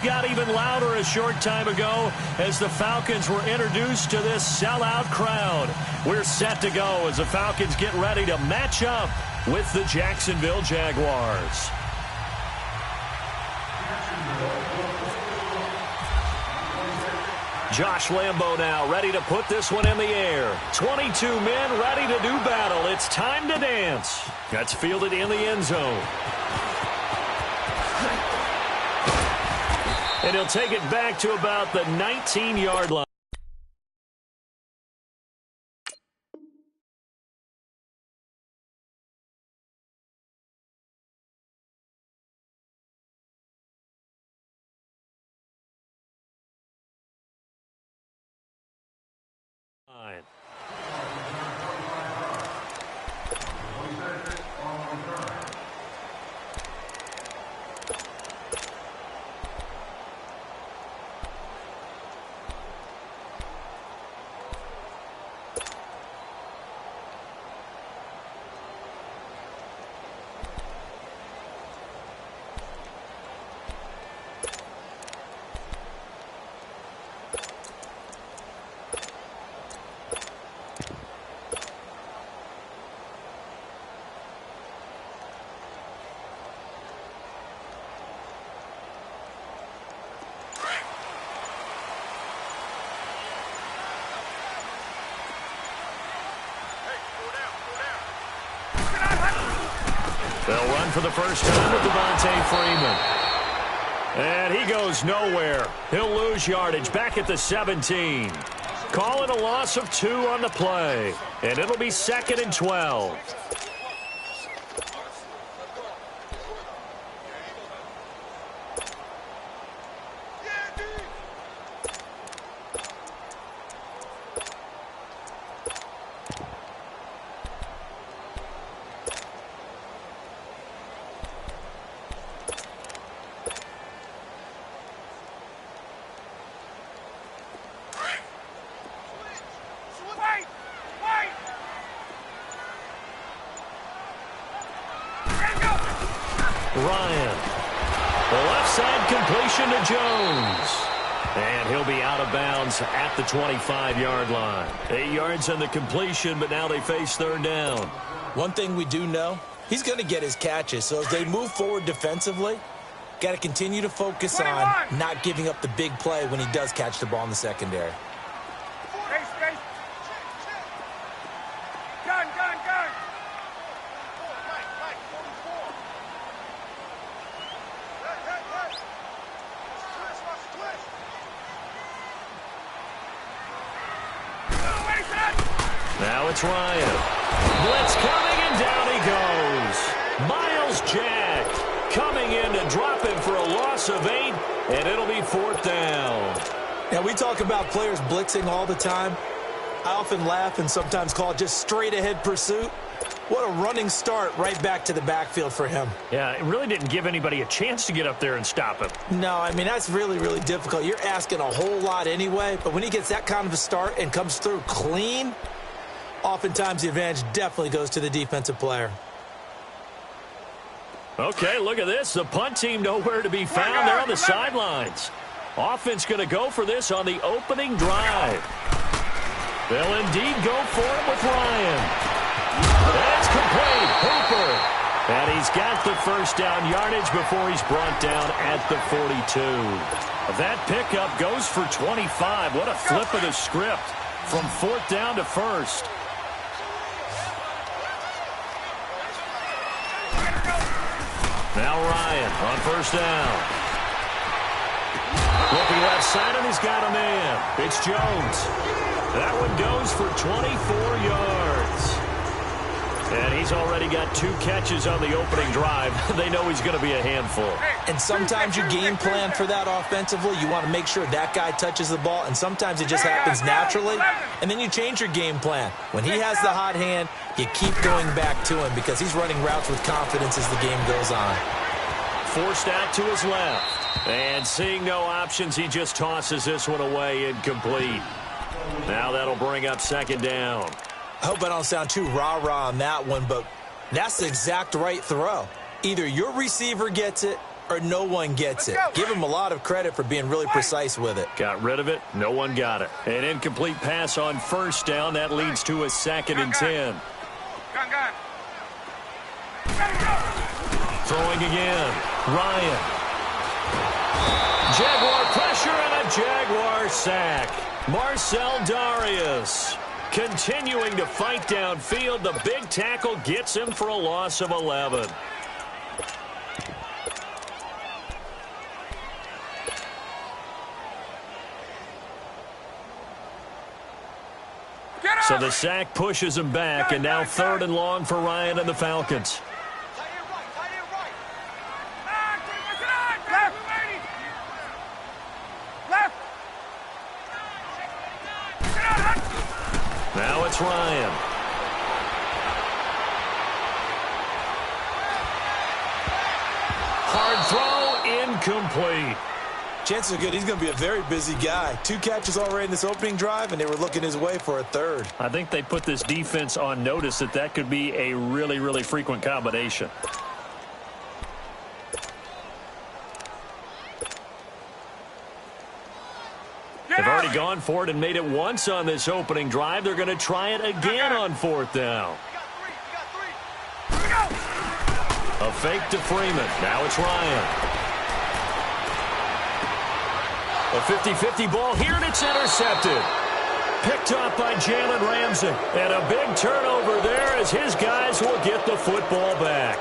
got even louder a short time ago as the Falcons were introduced to this sellout crowd. We're set to go as the Falcons get ready to match up with the Jacksonville Jaguars. Josh Lambo now ready to put this one in the air. 22 men ready to do battle. It's time to dance. That's fielded in the end zone. And he'll take it back to about the 19-yard line. They'll run for the first time with Devontae Freeman. And he goes nowhere. He'll lose yardage back at the 17. Calling a loss of 2 on the play. And it'll be 2nd and 12. Ryan. The left side completion to Jones. And he'll be out of bounds at the 25-yard line. 8 yards on the completion, but now they face 3rd down. One thing we do know, he's going to get his catches. So as they move forward defensively, got to continue to focus on not giving up the big play when he does catch the ball in the secondary. Now it's Ryan. Blitz coming, and down he goes. Miles Jack coming in to drop him for a loss of 8, and it'll be 4th down. Now, we talk about players blitzing all the time. I often laugh and sometimes call it just straight-ahead pursuit. What a running start right back to the backfield for him. Yeah, it really didn't give anybody a chance to get up there and stop him. No, I mean, that's really, really difficult. You're asking a whole lot anyway, but when he gets that kind of a start and comes through clean, oftentimes the advantage definitely goes to the defensive player. Okay, look at this. The punt team nowhere to be found. They're on the sidelines. Offense going to go for this on the opening drive. They'll indeed go for it with Ryan. That's complete. Hooper. And he's got the first down yardage before he's brought down at the 42. That pickup goes for 25. What a flip of the script from 4th down to 1st. Now Ryan on 1st down. Looking left side, and he's got a man. It's Jones. That one goes for 24 yards. And he's already got 2 catches on the opening drive. They know he's going to be a handful. And sometimes you game plan for that offensively. You want to make sure that guy touches the ball, and sometimes it just happens naturally. And then you change your game plan. When he has the hot hand, you keep going back to him because he's running routes with confidence as the game goes on. Forced out to his left. And seeing no options, he just tosses this one away incomplete. Now that'll bring up 2nd down. I hope I don't sound too rah-rah on that one, but that's the exact right throw. Either your receiver gets it or no one gets it. Give him a lot of credit for being really precise with it. Got rid of it. No one got it. An incomplete pass on first down. That leads to a 2nd and 10. Throwing again. Ryan. Jaguar pressure and a Jaguar sack. Marcel Darius continuing to fight downfield. The big tackle gets him for a loss of 11. So the sack pushes him back, and now 3rd and long for Ryan and the Falcons. Now it's Ryan. Hard throw, incomplete. Chances are good he's going to be a very busy guy. 2 catches already in this opening drive, and they were looking his way for a 3rd. I think they put this defense on notice that could be a really, really frequent combination. They've already gone for it and made it once on this opening drive. They're going to try it again on 4th down. A fake to Freeman. Now it's Ryan. A 50-50 ball here, and it's intercepted. Picked up by Jalen Ramsey. And a big turnover there as his guys will get the football back.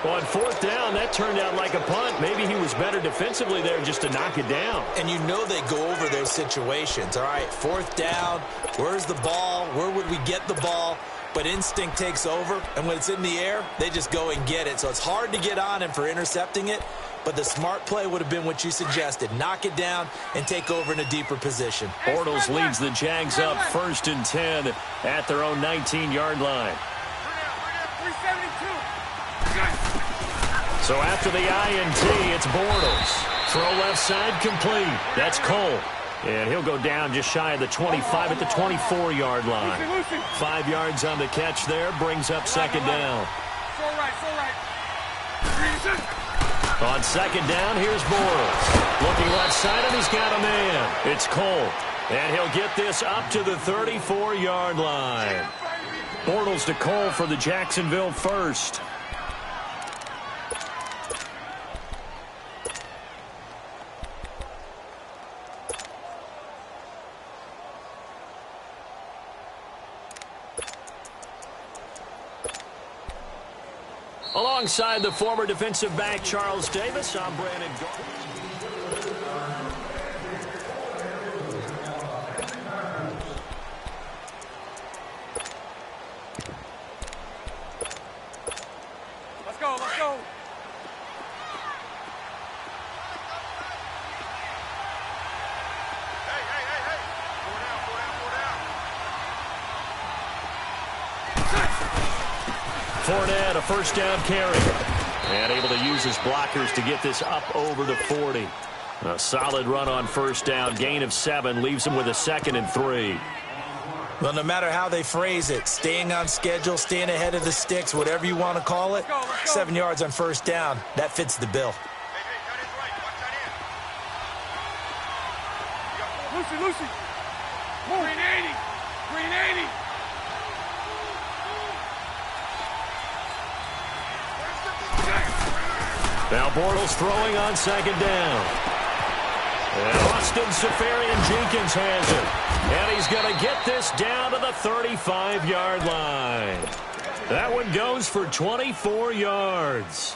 On 4th down, that turned out like a punt. Maybe he was better defensively there just to knock it down. And you know they go over those situations. All right, 4th down, where's the ball? Where would we get the ball? But instinct takes over, and when it's in the air, they just go and get it. So it's hard to get on him for intercepting it, but the smart play would have been what you suggested. Knock it down and take over in a deeper position. Bortles leads the Jags up 1st and 10 at their own 19-yard line. So after the INT, it's Bortles. Throw left side complete. That's Cole. And he'll go down just shy of the 25 at the 24-yard line. 5 yards on the catch there, brings up 2nd down. On 2nd down, here's Bortles. Looking left side, and he's got a man. It's Cole. And he'll get this up to the 34-yard line. Bortles to Cole for the Jacksonville first. Alongside the former defensive back Charles Davis, I'm Brandon Garland. Let's go, let's go. Fournette, a 1st down carry. And able to use his blockers to get this up over to 40. A solid run on 1st down. Gain of 7 leaves him with a 2nd and 3. Well, no matter how they phrase it, staying on schedule, staying ahead of the sticks, whatever you want to call it, 7 yards on 1st down, that fits the bill. Lucy. Green 80. Green 80. Now Bortles throwing on 2nd down. And Austin Safarian-Jenkins has it. And he's going to get this down to the 35-yard line. That one goes for 24 yards.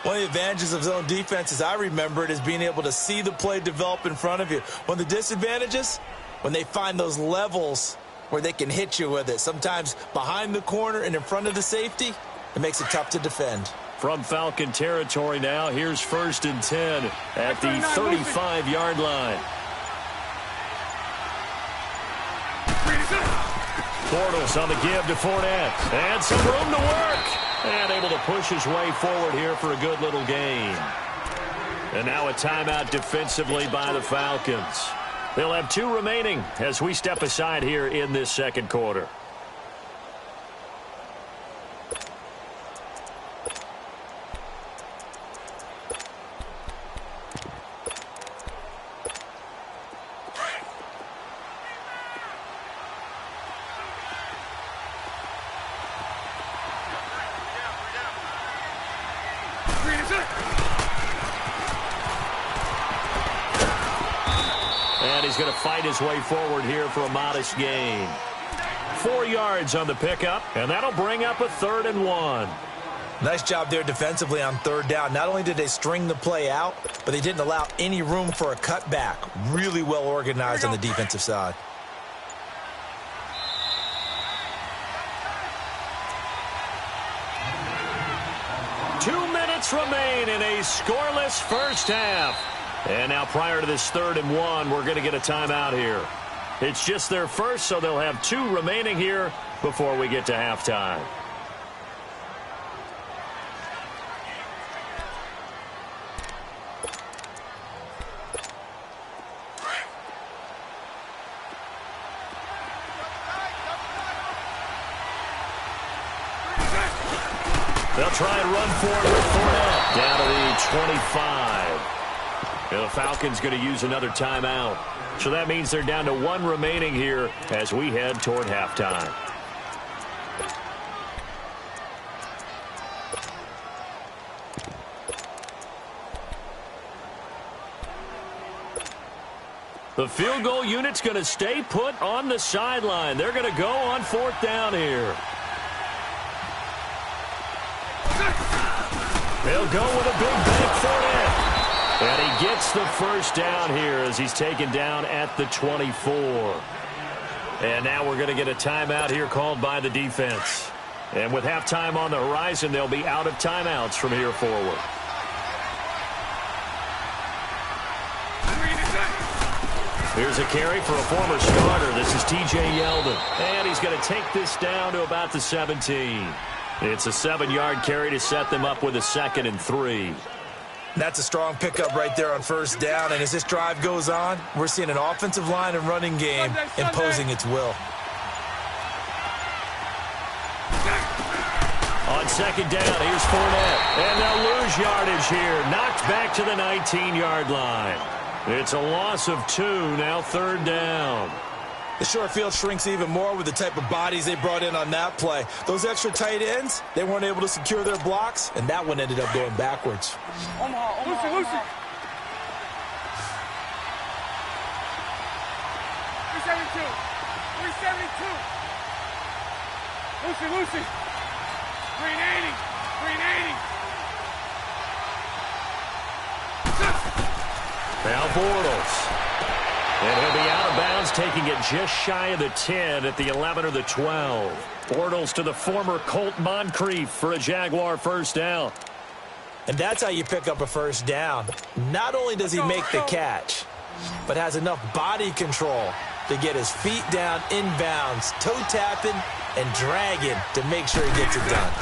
One of the advantages of zone defense, as I remember it, is being able to see the play develop in front of you. One of the disadvantages, when they find those levels where they can hit you with it, sometimes behind the corner and in front of the safety, it makes it tough to defend. From Falcon territory now, here's 1st and 10 at the 35-yard line. Bortles on the give to Fournette. And some room to work. And able to push his way forward here for a good little gain. And now a timeout defensively by the Falcons. They'll have 2 remaining as we step aside here in this 2nd quarter. he's going to fight his way forward here for a modest gain. 4 yards on the pickup, and that'll bring up a 3rd and 1. Nice job there defensively on 3rd down. Not only did they string the play out, but they didn't allow any room for a cutback. Really well organized on the defensive side. Remain in a scoreless first half. And now prior to this 3rd and 1, we're going to get a timeout here. It's just their first, so they'll have 2 remaining here before we get to halftime. They'll try and run for it with Fournette down to the 25. The Falcons going to use another timeout. So that means they're down to 1 remaining here as we head toward halftime. The field goal unit's going to stay put on the sideline. They're going to go on 4th down here. They'll go with a big bank Fournette. And he gets the first down here as he's taken down at the 24. And now we're going to get a timeout here called by the defense. And with halftime on the horizon, they'll be out of timeouts from here forward. Here's a carry for a former starter. This is T.J. Yeldon. And he's going to take this down to about the 17. It's a 7-yard carry to set them up with a 2nd and 3. That's a strong pickup right there on 1st down. And as this drive goes on, we're seeing an offensive line and running game imposing its will. On 2nd down, here's Fournette. And they'll lose yardage here. Knocked back to the 19-yard line. It's a loss of 2, now 3rd down. The short field shrinks even more with the type of bodies they brought in on that play. Those extra tight ends, they weren't able to secure their blocks, and that one ended up going backwards. Lucy. 372. Lucy. 380. Now Bortles. And he'll be out of bounds, taking it just shy of the 10 at the 11 or the 12. Bortles to the former Colt Moncrief for a Jaguar first down. And that's how you pick up a first down. Not only does he make the catch, but has enough body control to get his feet down inbounds, toe tapping and dragging to make sure he gets it done.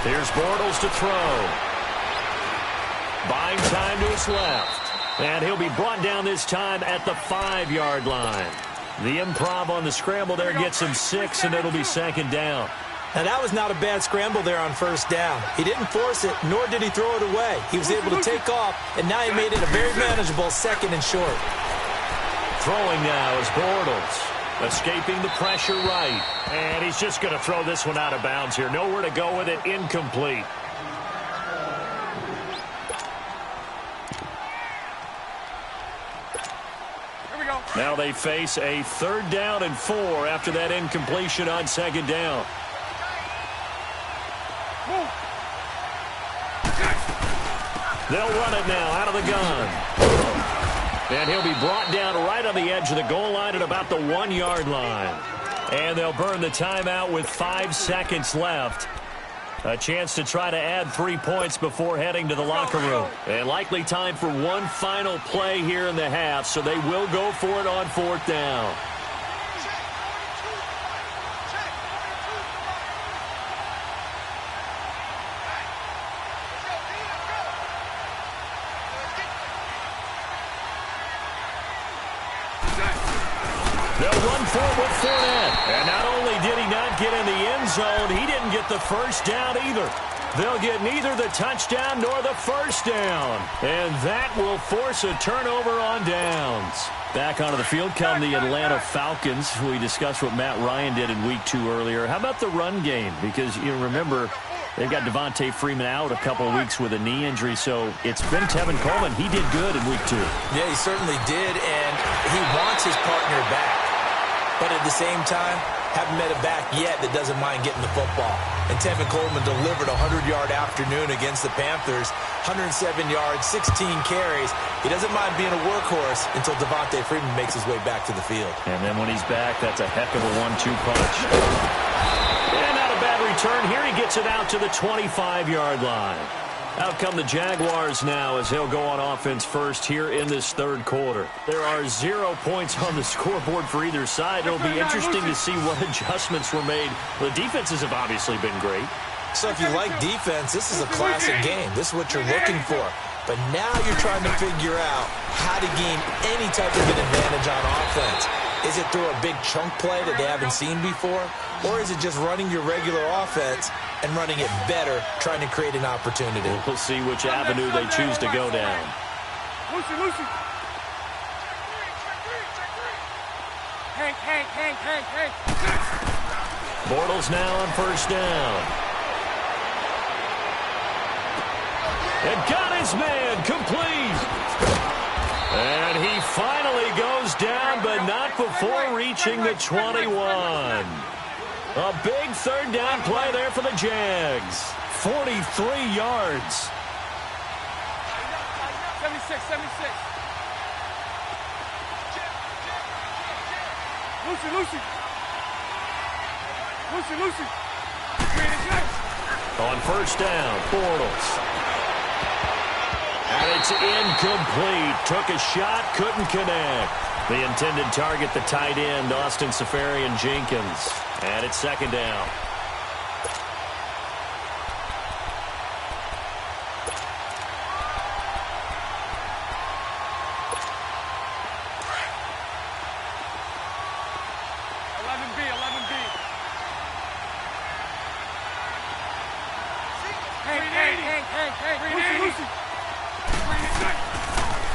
Here's Bortles to throw. Buying time to his left. And he'll be brought down this time at the 5-yard line. The improv on the scramble there gets him 6, and it'll be 2nd down. Now, that was not a bad scramble there on 1st down. He didn't force it, nor did he throw it away. He was able to take off, and now he made it a very manageable 2nd and short. Throwing now is Bortles. Escaping the pressure right. And he's just going to throw this one out of bounds here. Nowhere to go with it. Incomplete. Now they face a 3rd down and 4 after that incompletion on 2nd down. They'll run it now out of the gun. And he'll be brought down right on the edge of the goal line at about the 1-yard line. And they'll burn the timeout with 5 seconds left. A chance to try to add 3 points before heading to the locker room. And likely time for one final play here in the half, so they will go for it on 4th down. They'll run for it with Fournette. And not only did he not get in the end zone, he didn't get the first down either. They'll get neither the touchdown nor the first down. And that will force a turnover on downs. Back onto the field come the Atlanta Falcons. We discussed what Matt Ryan did in Week 2 earlier. How about the run game? Because you remember, they've got Devontae Freeman out a couple of weeks with a knee injury, so it's been Tevin Coleman. He did good in Week 2. Yeah, he certainly did, and he wants his partner back. But at the same time, haven't met a back yet that doesn't mind getting the football. And Tevin Coleman delivered a 100-yard afternoon against the Panthers. 107 yards, 16 carries. He doesn't mind being a workhorse until Devontae Freeman makes his way back to the field. And then when he's back, that's a heck of a 1-2 punch. And not a bad return. Here he gets it out to the 25-yard line. Out come the Jaguars now as they'll go on offense first here in this third quarter. There are 0 points on the scoreboard for either side. It'll be interesting to see what adjustments were made. The defenses have obviously been great. So if you like defense, this is a classic game. This is what you're looking for. But now you're trying to figure out how to gain any type of an advantage on offense. Is it through a big chunk play that they haven't seen before? Or is it just running your regular offense and running it better, trying to create an opportunity? We'll see which avenue they choose to go down. Lucy. Hank. Bortles now on first down. And got his man complete. And he finally goes down, but not before reaching the 21. A big third down play there for the Jags. 43 yards. 76. Lucy. On first down, Bortles. And it's incomplete. Took a shot, couldn't connect. The intended target, the tight end, Austin Seferian-Jenkins. And it's second down.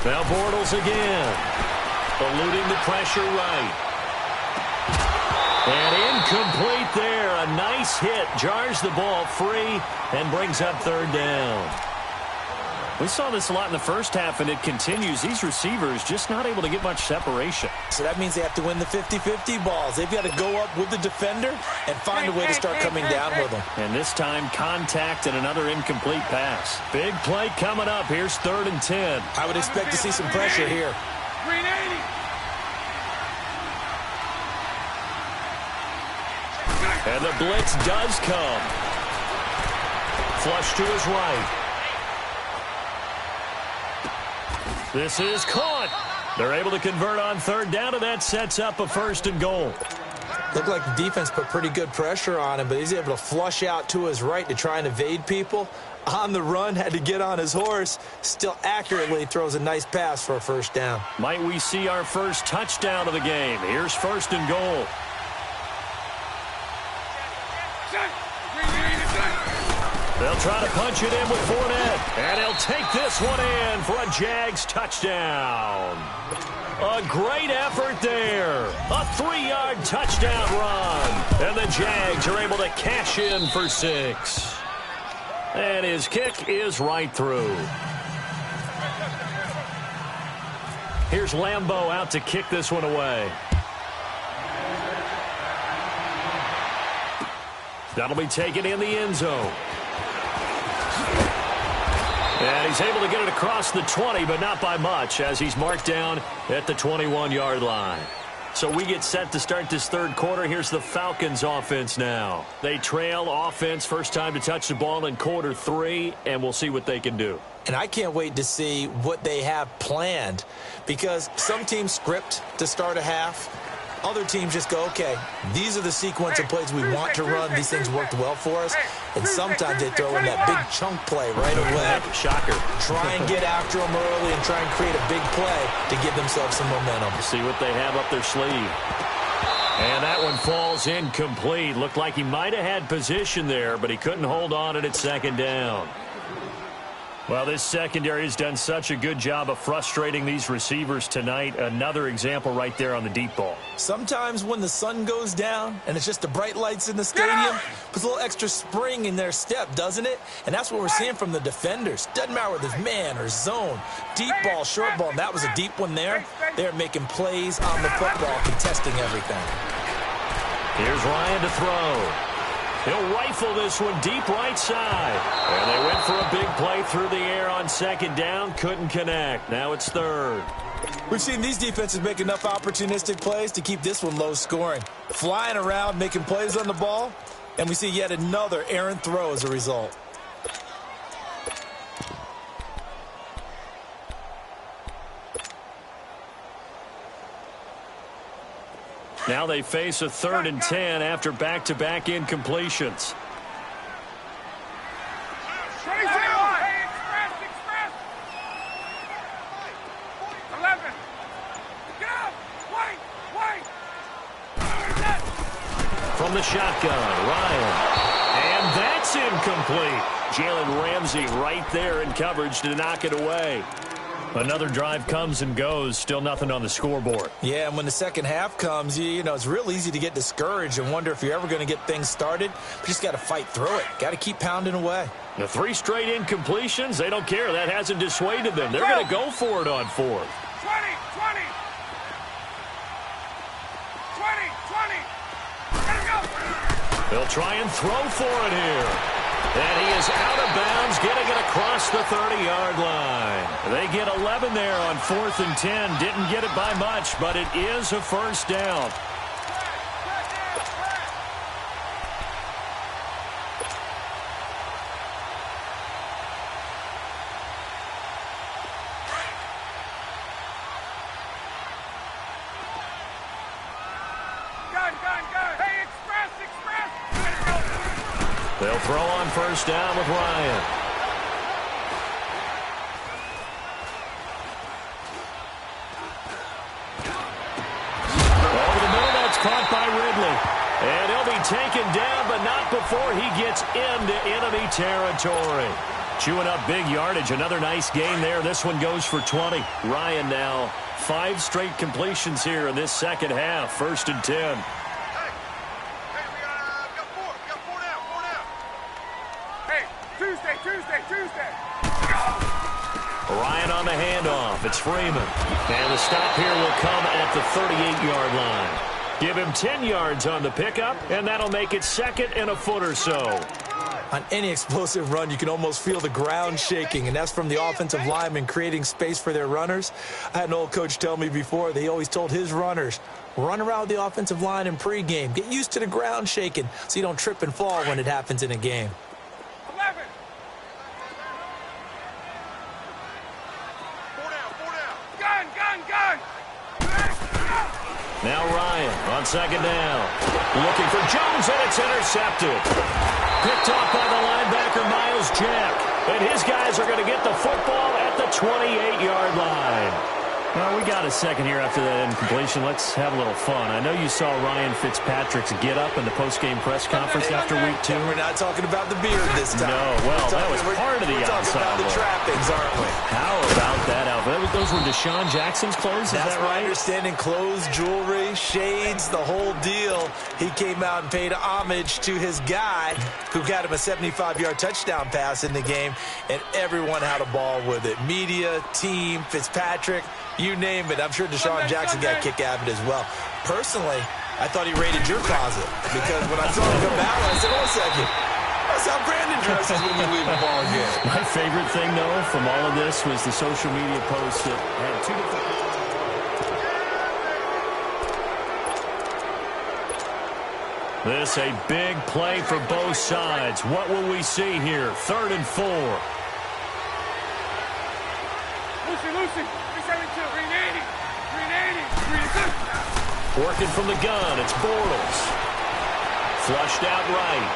Now Bortles again. Eluding the pressure right. And incomplete there. A nice hit. Jars the ball free and brings up third down. We saw this a lot in the first half, and it continues. These receivers just not able to get much separation. So that means they have to win the 50-50 balls. They've got to go up with the defender and find a way to start coming down with them. And this time, contact and another incomplete pass. Big play coming up. Here's 3rd and 10. I would expect to see some pressure here. And the blitz does come. Flush to his right. This is caught. They're able to convert on third down, and that sets up a 1st and goal. Looked like the defense put pretty good pressure on him, but he's able to flush out to his right to try and evade people. On the run, had to get on his horse. Still accurately throws a nice pass for a 1st down. Might we see our first touchdown of the game? Here's 1st and goal. They'll try to punch it in with Fournette. And he'll take this one in for a Jags touchdown. A great effort there. A 3-yard touchdown run. And the Jags are able to cash in for 6. And his kick is right through. Here's Lambeau out to kick this one away. That'll be taken in the end zone. And he's able to get it across the 20, but not by much, as he's marked down at the 21-yard line. So we get set to start this third quarter. Here's the Falcons offense now. They trail offense, first time to touch the ball in quarter 3, and we'll see what they can do. And I can't wait to see what they have planned, because some teams script to start a half. Other teams just go, okay, these are the sequence of plays we want to run. These things worked well for us. And sometimes they throw in that big chunk play right away. Shocker. Try and get after them early and try and create a big play to give themselves some momentum. See what they have up their sleeve. And that one falls incomplete. Looked like he might have had position there, but he couldn't hold on at second down. Well, this secondary has done such a good job of frustrating these receivers tonight. Another example right there on the deep ball. Sometimes when the sun goes down and it's just the bright lights in the stadium, puts a little extra spring in their step, doesn't it? And that's what we're seeing from the defenders. Doesn't matter whether it's man or zone. Deep ball, short ball, and that was a deep one there. They're making plays on the football, contesting everything. Here's Ryan to throw. He'll rifle this one deep right side. And they went for a big play through the air on second down. Couldn't connect. Now it's third. We've seen these defenses make enough opportunistic plays to keep this one low scoring. Flying around, making plays on the ball. And we see yet another errant throw as a result. Now they face a 3rd and 10 after back-to-back incompletions. Express. 11. Get up. Wait. From the shotgun, Ryan. And that's incomplete. Jalen Ramsey right there in coverage to knock it away. Another drive comes and goes, still nothing on the scoreboard. Yeah, and when the second half comes, you know, it's real easy to get discouraged and wonder if you're ever going to get things started. But you just got to fight through it. Got to keep pounding away. The 3 straight incompletions, they don't care. That hasn't dissuaded them. They're going to go for it on 4th. 20. Let it go. They'll try and throw for it here. And he is out of bounds, getting it across the 30-yard line. They get 11 there on 4th and 10. Didn't get it by much, but it is a first down. Gun. Hey, express. They'll throw on first down with Ryan. Over the middle, that's caught by Ridley. And he'll be taken down, but not before he gets into enemy territory. Chewing up big yardage. Another nice gain there. This one goes for 20. Ryan now 5 straight completions here in this second half. 1st and 10. Tuesday. Ryan on the handoff. It's Freeman. And the stop here will come at the 38-yard line. Give him 10 yards on the pickup, and that'll make it 2nd and a foot or so. On any explosive run, you can almost feel the ground shaking, and that's from the offensive linemen creating space for their runners. I had an old coach tell me before, they always told his runners, run around the offensive line in pregame. Get used to the ground shaking so you don't trip and fall when it happens in a game. 11. Gun. Now Ryan on second down. Looking for Jones, and it's intercepted. Picked off by the linebacker, Miles Jack. And his guys are going to get the football at the 28-yard line. Well, we got a second here after that incompletion. Let's have a little fun. I know you saw Ryan Fitzpatrick's get-up in the post-game press conference after week 2. We're not talking about the beard this time. No, well, that was part of the ensemble. We're talking about the trappings, aren't we? How about that outfit? Those were Deshaun Jackson's clothes, is That's that right? my understanding. Clothes, jewelry, shades, the whole deal. He came out and paid homage to his guy who got him a 75-yard touchdown pass in the game, and everyone had a ball with it. Media, team, Fitzpatrick, you name it. I'm sure Deshaun Jackson got a kick out of it as well. Personally, I thought he raided your closet because when I saw him come out, I said, "Oh, a second. That's how Brandon dresses when we leave the ball game." My favorite thing, though, from all of this was the social media posts that had 2 different... This a big play for both sides. What will we see here? 3rd and 4. Lucy. 372. 380. Working from the gun, it's Bortles. Flushed out right.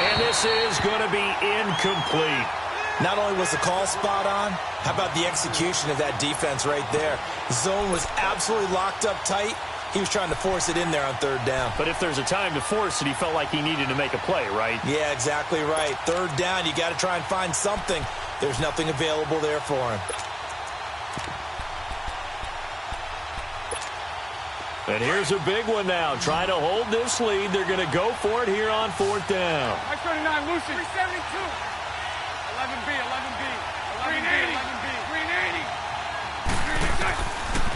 And this is going to be incomplete. Not only was the call spot on, how about the execution of that defense right there? The zone was absolutely locked up tight. He was trying to force it in there on third down. But if there's a time to force it, he felt like he needed to make a play, right? Yeah, exactly right. Third down, you got to try and find something. There's nothing available there for him. And here's a big one now. Trying to hold this lead. They're going to go for it here on fourth down. 39, Lucy. 372. 11B, 11B. 11B, 11B. 380.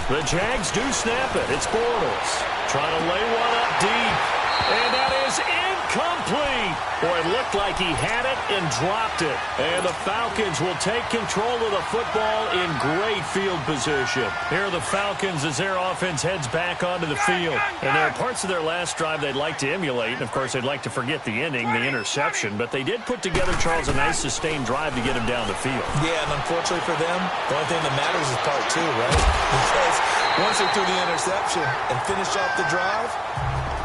The Jags do snap it. It's Bortles trying to lay one up deep. And that is incomplete. Boy, it looked like he had it and dropped it. And the Falcons will take control of the football in great field position. Here are the Falcons as their offense heads back onto the field. And there are parts of their last drive they'd like to emulate. And, of course, they'd like to forget the ending, the interception. But they did put together, Charles, a nice sustained drive to get him down the field. Yeah, and unfortunately for them, the only thing that matters is part two, right? Because once they threw the interception and finished off the drive,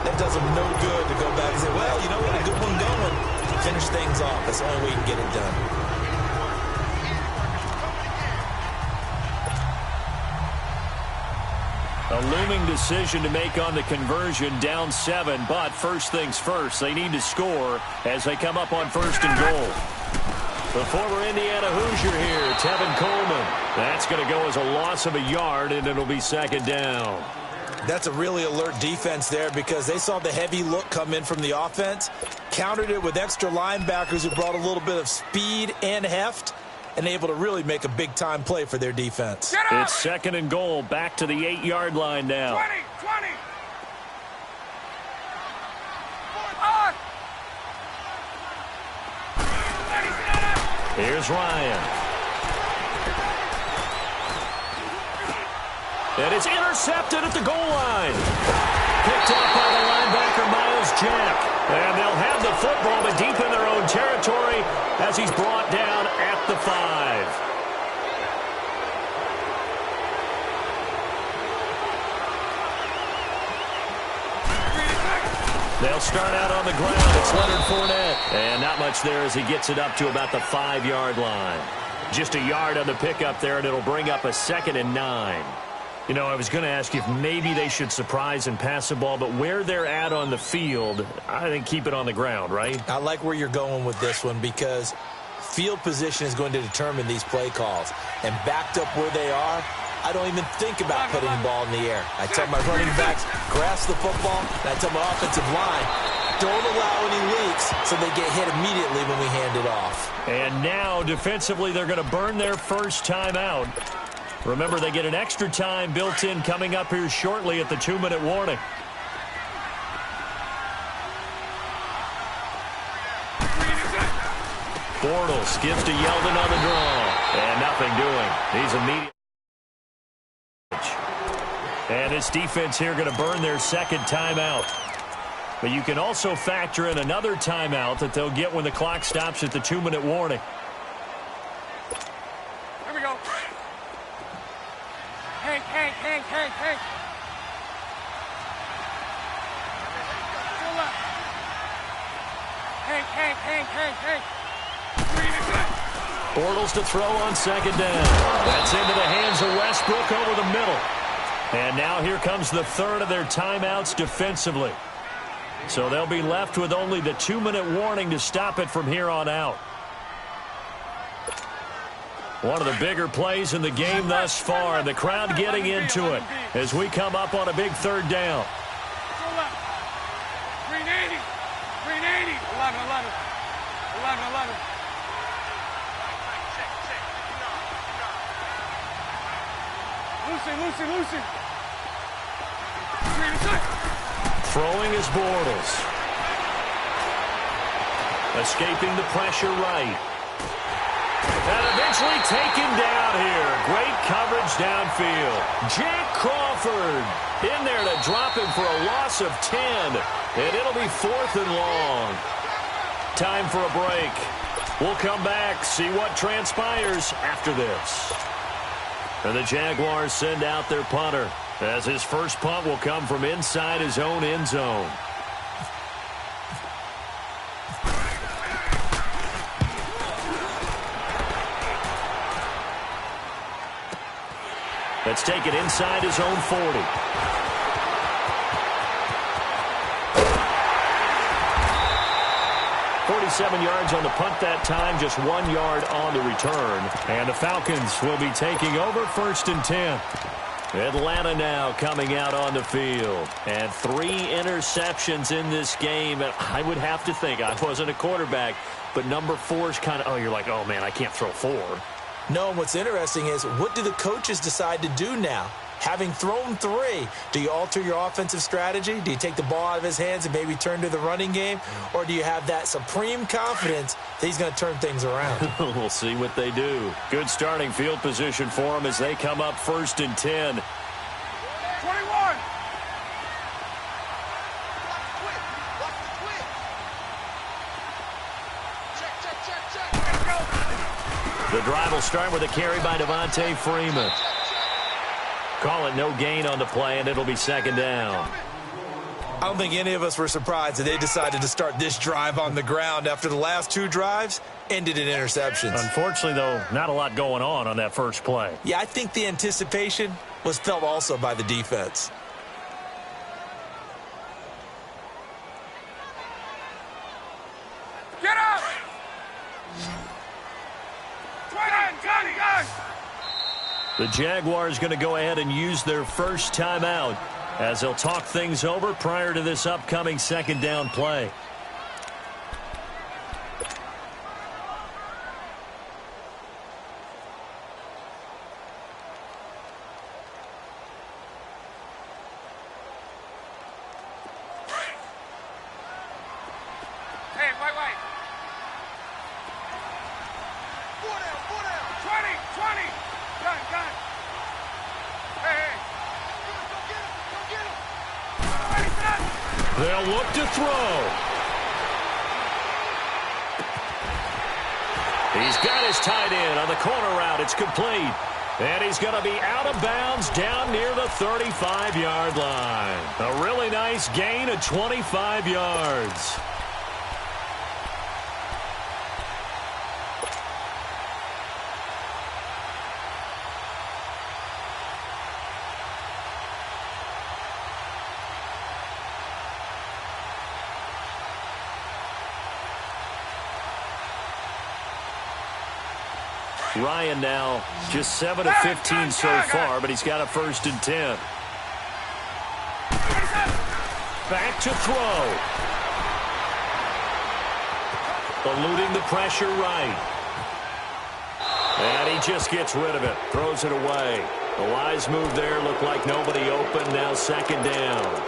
that does them no good to go back and say, well, you know what, a good one going. Finish things off. That's the only way you can get it done. A looming decision to make on the conversion, down 7. But first things first, they need to score as they come up on first and goal. The former Indiana Hoosier here, Tevin Coleman. That's going to go as a loss of a yard, and it'll be second down. That's a really alert defense there because they saw the heavy look come in from the offense, countered it with extra linebackers who brought a little bit of speed and heft, and able to really make a big-time play for their defense. It's second and goal, back to the 8-yard line now. 20, 20. Here's Ryan. And it's intercepted at the goal line. Picked up by the linebacker, Miles Jack. And they'll have the football, but deep in their own territory as he's brought down at the 5. They'll start out on the ground. It's Leonard Fournette. And not much there as he gets it up to about the 5-yard line. Just a yard on the pickup there, and it'll bring up a second and 9. You know, I was going to ask you if maybe they should surprise and pass the ball, but where they're at on the field, I think keep it on the ground, right? I like where you're going with this one because field position is going to determine these play calls. And backed up where they are, I don't even think about putting the ball in the air. I tell my running backs, grasp the football, and I tell my offensive line, don't allow any leaks so they get hit immediately when we hand it off. And now, defensively, they're going to burn their first time out. Remember, they get an extra time built in coming up here shortly at the 2-minute warning. Bortles gives to Yeldon on the draw. And nothing doing. He's immediate. And this defense here going to burn their second timeout. But you can also factor in another timeout that they'll get when the clock stops at the 2-minute warning. Here we go. Hank. Still up. Hank. Bortles to throw on second down. That's into the hands of Westbrook over the middle. And now here comes the third of their timeouts defensively. So they'll be left with only the 2-minute warning to stop it from here on out. One of the bigger plays in the game thus far, and the crowd getting into it as we come up on a big third down. 380. 11. Lucy. Throwing is Bortles. Escaping the pressure right. And eventually taken down here. Great coverage downfield. Jack Crawford in there to drop him for a loss of 10. And it'll be 4th and long. Time for a break. We'll come back, see what transpires after this. And the Jaguars send out their punter, as his first punt will come from inside his own end zone. Let's take it inside his own 40. 47 yards on the punt that time, just 1 yard on the return. And the Falcons will be taking over 1st and 10. Atlanta now coming out on the field. And 3 interceptions in this game. And I would have to think, I wasn't a quarterback, but number 4 is kind of, oh, you're like, oh, man, I can't throw 4. No, and what's interesting is, what do the coaches decide to do now? Having thrown 3, do you alter your offensive strategy? Do you take the ball out of his hands and maybe turn to the running game? Or do you have that supreme confidence that he's going to turn things around? We'll see what they do. Good starting field position for them as they come up 1st and 10. 21. The drive will start with a carry by Devontae Freeman. Call it no gain on the play, and it'll be 2nd down. I don't think any of us were surprised that they decided to start this drive on the ground after the last 2 drives ended in interceptions. Unfortunately, though, not a lot going on that first play. Yeah, I think the anticipation was felt also by the defense. Get up! 20, guys! The Jaguars going to go ahead and use their first timeout as they'll talk things over prior to this upcoming 2nd down play. Hey, wait. 20. Gun. Hey. They'll look to throw. He's got his tight end on the corner route. It's complete. And he's going to be out of bounds down near the 35-yard line. A really nice gain of 25 yards. Ryan now just 7 of 15 so far, but he's got a 1st and 10. Back to throw. Eluding the pressure right. And he just gets rid of it. Throws it away. The wise move there. Looked like nobody open. Now 2nd down.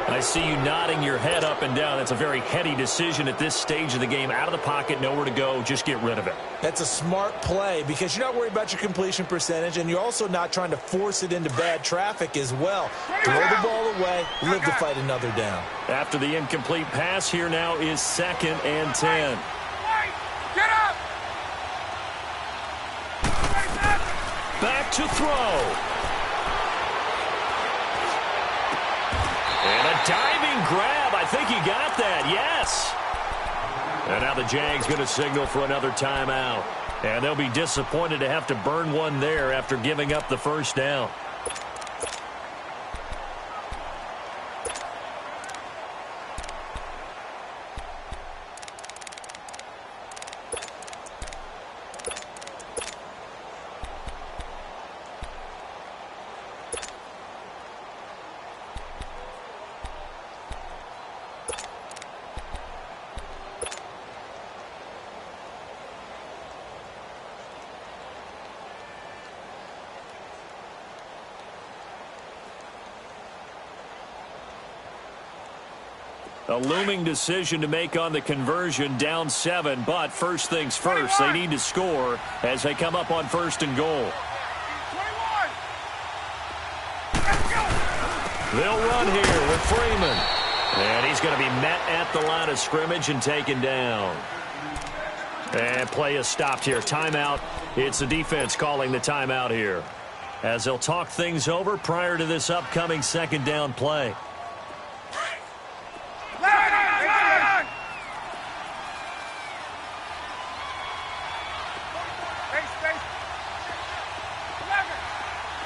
I see you nodding your head up and down. That's a very heady decision at this stage of the game. Out of the pocket, nowhere to go. Just get rid of it. That's a smart play because you're not worried about your completion percentage, and you're also not trying to force it into bad traffic as well. Throw the ball away, live to fight another down. After the incomplete pass, here now is 2nd and 10. Get up! Back to throw. And a diving grab. I think he got that. Yes. And now the Jags going to signal for another timeout. And they'll be disappointed to have to burn one there after giving up the 1st down. A looming decision to make on the conversion, down 7, but first things first, they need to score as they come up on 1st and goal. 21. They'll run here with Freeman. And he's going to be met at the line of scrimmage and taken down. And play is stopped here. Timeout. It's the defense calling the timeout here as they'll talk things over prior to this upcoming 2nd down play.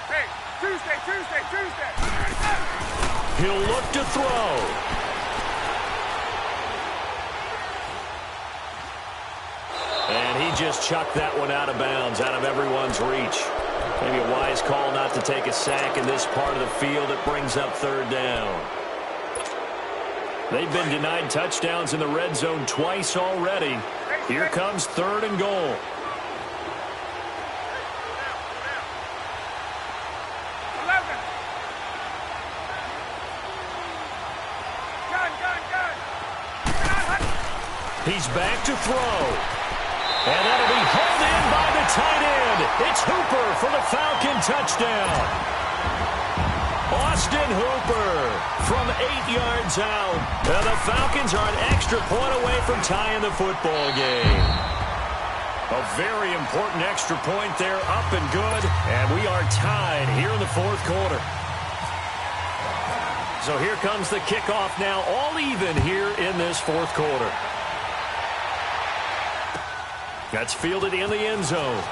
Hey, Tuesday. He'll look to throw. And he just chucked that one out of bounds, out of everyone's reach. Maybe a wise call not to take a sack in this part of the field. It brings up third down. They've been denied touchdowns in the red zone twice already. Here comes third and goal. He's back to throw. And that'll be hauled in by the tight end. It's Hooper for the Falcon touchdown. Austin Hooper from 8 yards out. And the Falcons are an extra point away from tying the football game. A very important extra point there, up and good. And we are tied here in the fourth quarter. So here comes the kickoff now, all even here in this fourth quarter. That's fielded in the end zone.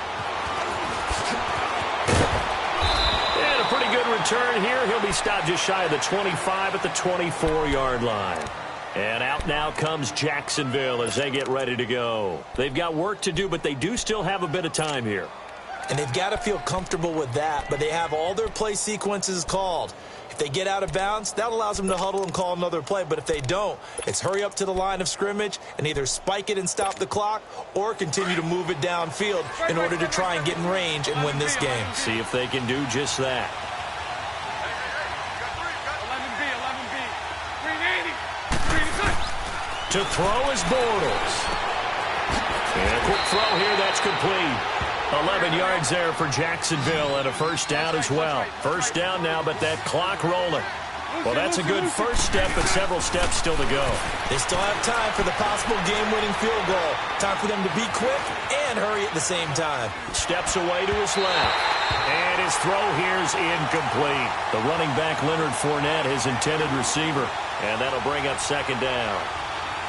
And a pretty good return here. He'll be stopped just shy of the 25 at the 24-yard line. And out now comes Jacksonville as they get ready to go. They've got work to do, but they do still have a bit of time here. And they've got to feel comfortable with that, but they have all their play sequences called. If they get out of bounds, that allows them to huddle and call another play. But if they don't, it's hurry up to the line of scrimmage and either spike it and stop the clock or continue to move it downfield in order to try and get in range and win this game. See if they can do just that. 11B. To throw is Bortles. And a quick throw here, that's complete. 11 yards there for Jacksonville and a first down as well. First down now, but that clock rolling. Well, that's a good first step, but several steps still to go. They still have time for the possible game-winning field goal. Time for them to be quick and hurry at the same time. Steps away to his left. And his throw here is incomplete. The running back, Leonard Fournette, his intended receiver. And that'll bring up second down.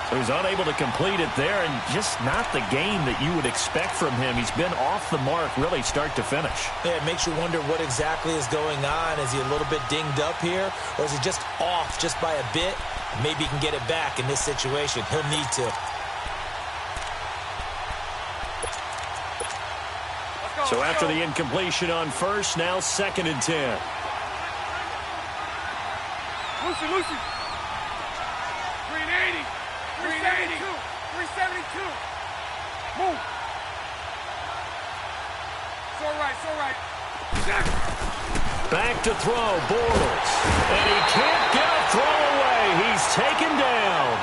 So he's unable to complete it there, and just not the game that you would expect from him. He's been off the mark really start to finish. Yeah, it makes you wonder what exactly is going on. Is he a little bit dinged up here, or is he just off just by a bit? Maybe he can get it back in this situation. He'll need to. So after the incompletion on first, now second and 10. Lucy. 380. 372. Move. It's all right. Back to throw, Bortles. And he can't get a throw away. He's taken down.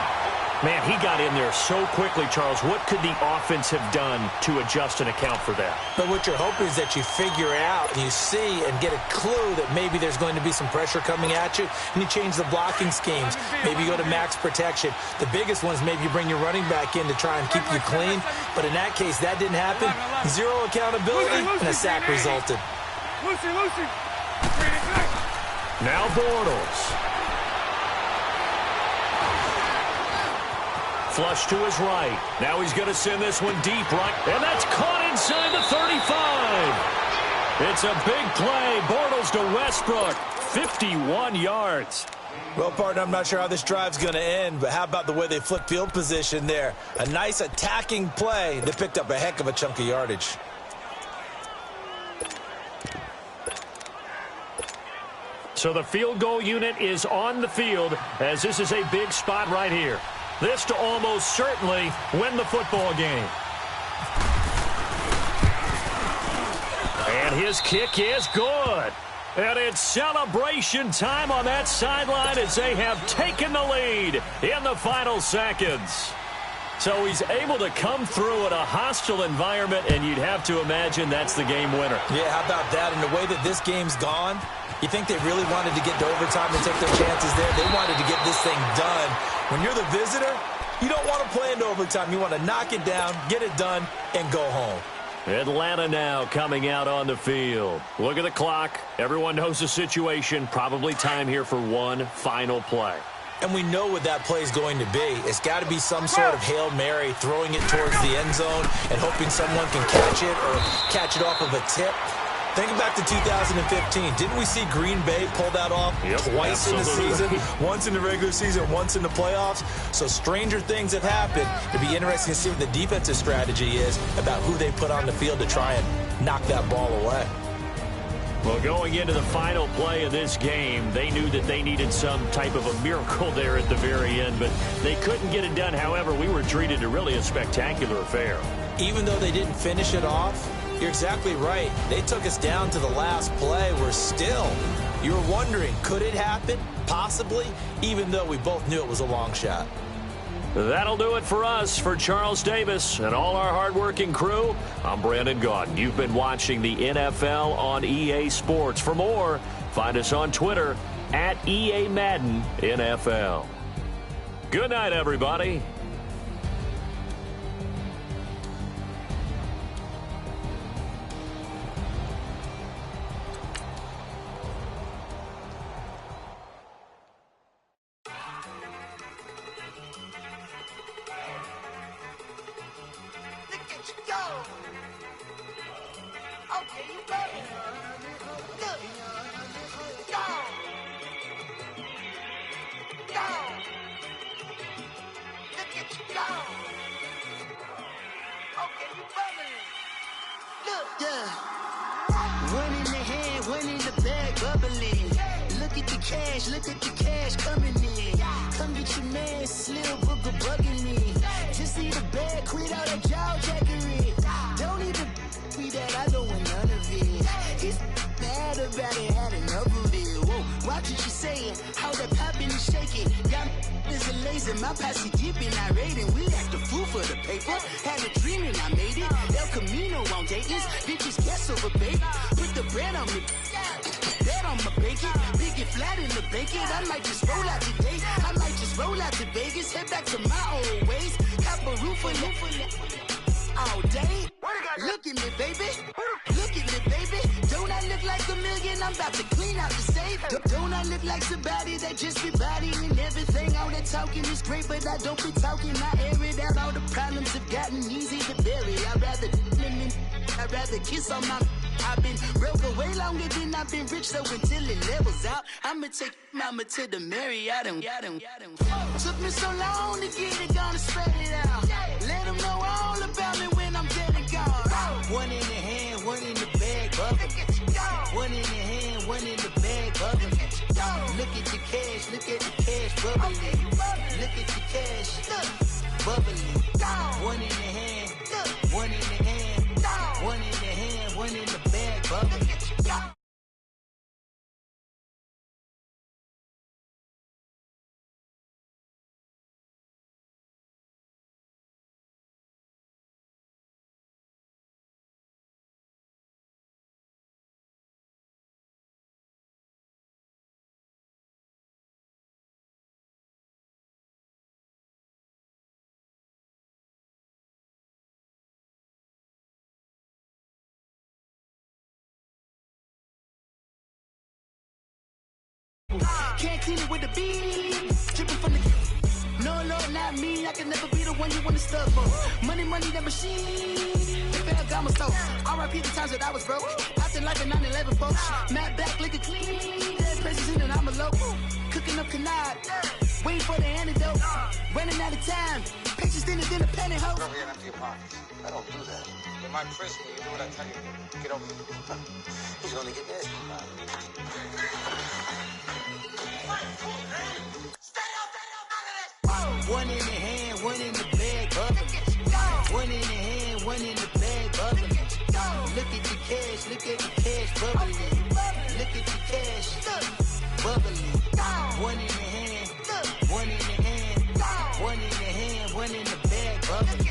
Man, he got in there so quickly, Charles. What could the offense have done to adjust and account for that? But what you're hoping is that you figure out and you see and get a clue that maybe there's going to be some pressure coming at you, and you change the blocking schemes. Maybe you go to max protection. The biggest one is maybe you bring your running back in to try and keep you clean. But in that case, that didn't happen. Zero accountability, and a sack resulted. Lucy. Now Bortles. Flush to his right. Now he's going to send this one deep right. And that's caught inside the 35. It's a big play. Bortles to Westbrook. 51 yards. Well, partner, I'm not sure how this drive's going to end, but how about the way they flipped field position there? A nice attacking play. They picked up a heck of a chunk of yardage. So the field goal unit is on the field as this is a big spot right here. This to almost certainly win the football game. And his kick is good. And it's celebration time on that sideline as they have taken the lead in the final seconds. So he's able to come through in a hostile environment, and you'd have to imagine that's the game winner. Yeah, how about that? And the way that this game's gone, you think they really wanted to get to overtime and take their chances there? They wanted to get this thing done. When you're the visitor, you don't want to play into overtime. You want to knock it down, get it done, and go home. Atlanta now coming out on the field. Look at the clock. Everyone knows the situation. Probably time here for one final play. And we know what that play is going to be. It's got to be some sort of Hail Mary, throwing it towards the end zone and hoping someone can catch it or catch it off of a tip. Think back to 2015. Didn't we see Green Bay pull that off twice in the season? Once in the regular season, once in the playoffs. So stranger things have happened. It'll be interesting to see what the defensive strategy is about who they put on the field to try and knock that ball away. Well, going into the final play of this game, they knew that they needed some type of a miracle there at the very end, but they couldn't get it done. However, we were treated to really a spectacular affair. Even though they didn't finish it off, you're exactly right. They took us down to the last play. We're still, you were wondering, could it happen? Possibly, even though we both knew it was a long shot. That'll do it for us. For Charles Davis and all our hardworking crew, I'm Brandon Gaudin. You've been watching the NFL on EA Sports. For more, find us on Twitter at EA Madden NFL. Good night, everybody. Look at the cash coming in. Come get your man, Slim Booker bugging me. Just need a bag, quit all that jaw jackery. Don't even be that, I don't want none of it. It's bad about it, had enough of it. Whoa, watch what you saying, how that poppin' and shaking. Got is a lazy, my posse dipping, I raiding. We act the fool for the paper. Had a dream and I made it. El Camino on Dayton's, bitches guess over baby. Put the bread on me. Bet on my bacon, big and flat in the bacon. I might just roll out today. I might just roll out to Vegas, head back to my old ways. Have a roof for all day. Look at me, baby. Look at me, baby. Don't I look like a million? I'm about to clean out the safe. Don't I look like somebody that just be bodying everything? All that talking is great, but I don't be talking. I air it out. All the problems have gotten easy to bury. I'd rather kiss on my. I've been broke way longer than I've been rich, so until it levels out, I'ma take mama to the Marriott and took me so long to get it, gonna spread it out. Let them know all about me when I'm dead and gone. One in the hand, one in the bag, bubble. One in the hand, one in the bag, bubble. Look at the cash, look at the cash, bubbling. Look at the cash, bubbling. One in the hand, one in the hand, one in the hand, one in the bag, bubbling. Can't clean it with the beat. Dripping from the. No, Lord, not me. I can never be the one you want to stuff for. Money, that machine. The fair got my soul. RIP the times that I was broke. After life in 9/11, folks. Matt back, liquor clean. Dead presses in and I'm a local. Cooking up canard. Waiting for the antidote. Running out of time. Patience thinner than a penny hoe. Over here and empty your pockets. I don't do that. You're my prisoner. You do what I tell you to. Get over here. He's gonna get nasty. One in the hand, one in the bag, bubbling. One in the hand, one in the bag, bubbling. Look at the cash, look at the cash, bubbling. Look at the cash, bubbling. One in the hand, one in the hand, one in the hand, one in the bag, bubbling.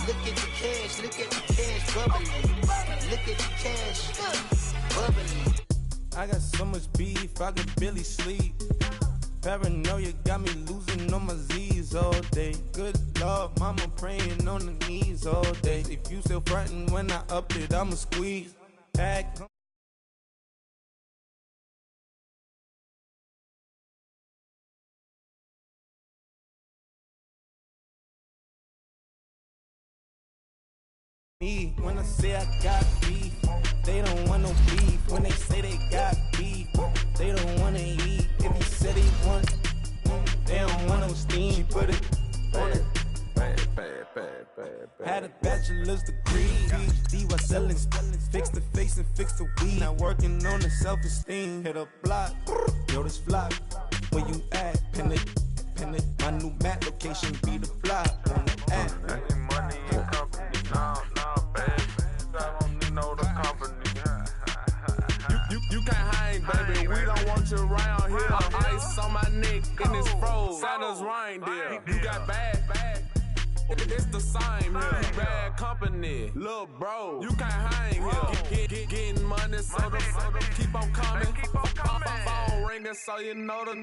Look at the cash, look at the cash, bubbling. Look at the cash, bubbling. I got so much beef, I could barely sleep. Paranoia got me losing on my Z's all day. Good Lord, mama praying on the knees all day. If you still frontin' when I up it, I'ma squeeze. Back. Me, when I say I got beef, They don't want no beef when they say they got beef. They don't want to eat if he said he want. They don't want no steam. She put it on it. Had a bachelor's degree, PhD while selling. Fix the face and fix the weed. Now working on the self-esteem. Hit a block, yo this flock. Where you at? Pin it. My new map location be the block on the app. Money and company, nah, baby. I don't know the company. You can't hang, baby. We don't want you around here. Ice on my neck in this froze. Santa's reindeer. You got bad. It's the same here. Bad company, little bro. You can't hang here. Getting money, so the keep on coming. Phone ringing, so you know the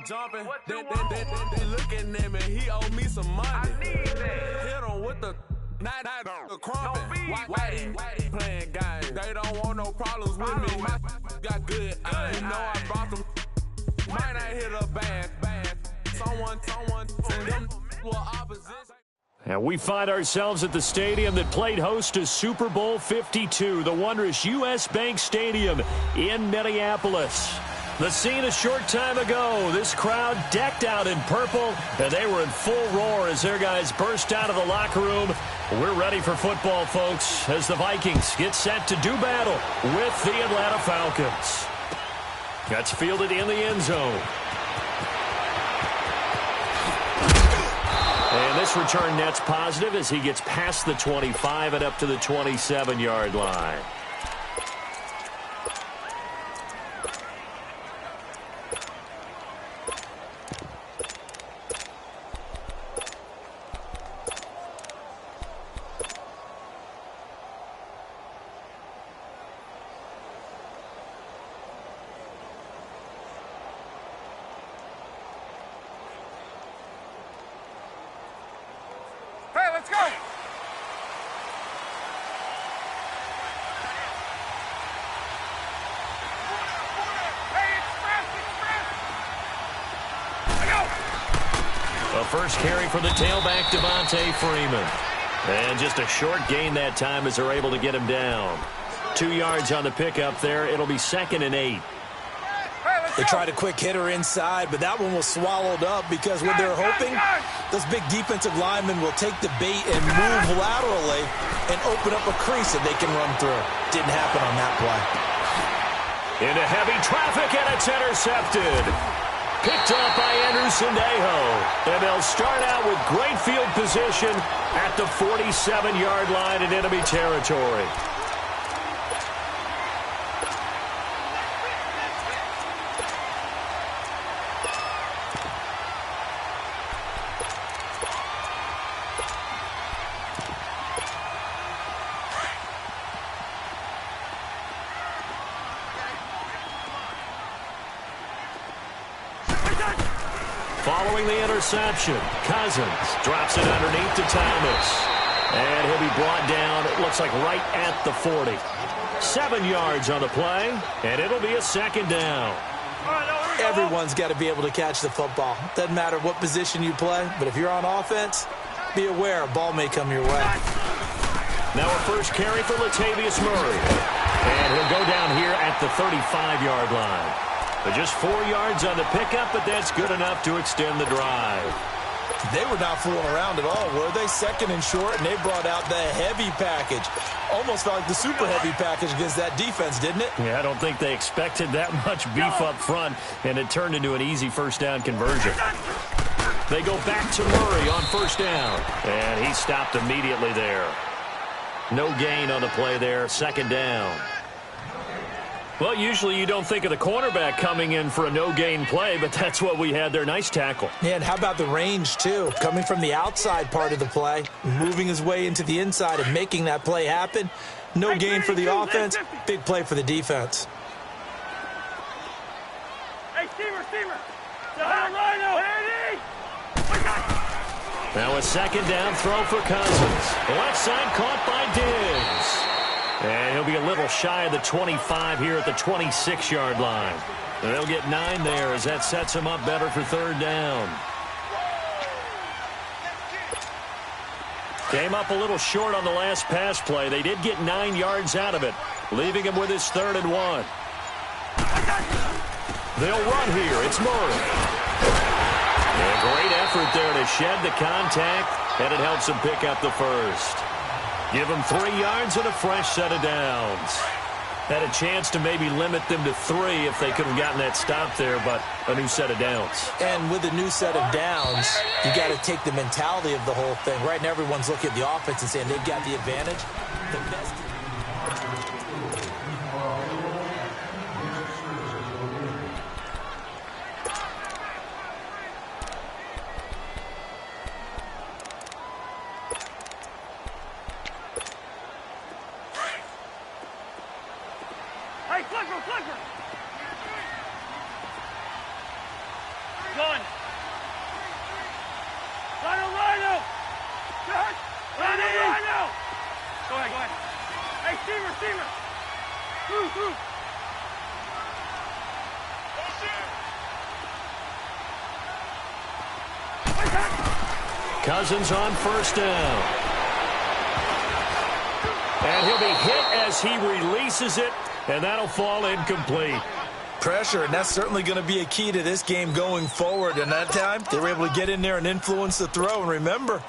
jumping. They looking at me. He owe me some money. I need that. Hit him with the the crumping. Whitey playing games. They don't want no problems with me. My got good. You know I brought them. Might not hit a bad. Someone send them will opposition. And we find ourselves at the stadium that played host to Super Bowl 52, the wondrous U.S. Bank Stadium in Minneapolis. The scene a short time ago, this crowd decked out in purple, and they were in full roar as their guys burst out of the locker room. We're ready for football, folks, as the Vikings get set to do battle with the Atlanta Falcons. That's fielded in the end zone. And this return net's positive as he gets past the 25 and up to the 27-yard line. Hey, let's go! A first carry for the tailback, Devontae Freeman. And just a short gain that time as they're able to get him down. 2 yards on the pickup there. It'll be 2nd and 8. They tried a quick hitter inside, but that one was swallowed up because what they're hoping, those big defensive linemen will take the bait and move laterally and open up a crease that they can run through. Didn't happen on that play. Into heavy traffic, and it's intercepted. Picked up by Anderson Dejo. And they'll start out with great field position at the 47-yard line in enemy territory. Following the interception, Cousins drops it underneath to Thomas. And he'll be brought down, it looks like right at the 40. 7 yards on the play, and it'll be a 2nd down. Everyone's got to be able to catch the football. Doesn't matter what position you play, but if you're on offense, be aware a ball may come your way. Now a first carry for Latavius Murray. And he'll go down here at the 35-yard line. But just 4 yards on the pickup, but that's good enough to extend the drive. They were not fooling around at all, were they? 2nd and short, and they brought out the heavy package. Almost felt like the super heavy package against that defense, didn't it? Yeah, I don't think they expected that much beef up front, and it turned into an easy first down conversion. They go back to Murray on first down, and he stopped immediately there. No gain on the play there, 2nd down. Well, usually you don't think of the cornerback coming in for a no-gain play, but that's what we had there. Nice tackle. Yeah, and how about the range, too? Coming from the outside part of the play, moving his way into the inside and making that play happen. No gain for the offense, big play for the defense. Hey, Steamer! Rhino! Now a 2nd down throw for Cousins. Left side caught by Diggs. And he'll be a little shy of the 25 here at the 26-yard line. And they'll get 9 there as that sets him up better for 3rd down. Came up a little short on the last pass play. They did get 9 yards out of it. leaving him with his 3rd and 1. They'll run here. It's Murray. A great effort there to shed the contact, and it helps him pick up the first. Give him 3 yards and a fresh set of downs. Had a chance to maybe limit them to 3 if they could have gotten that stop there, but a new set of downs. And with a new set of downs, you got to take the mentality of the whole thing. Right now, everyone's looking at the offense and saying they've got the advantage. The best. Hey, Clipper! Gun! Rhino! Rhino! Go ahead. Hey, Steamer! Through! Cousins on 1st down. And he'll be hit as he releases it, and that'll fall incomplete. Pressure, and that's certainly going to be a key to this game going forward. And that time, they were able to get in there and influence the throw. And remember,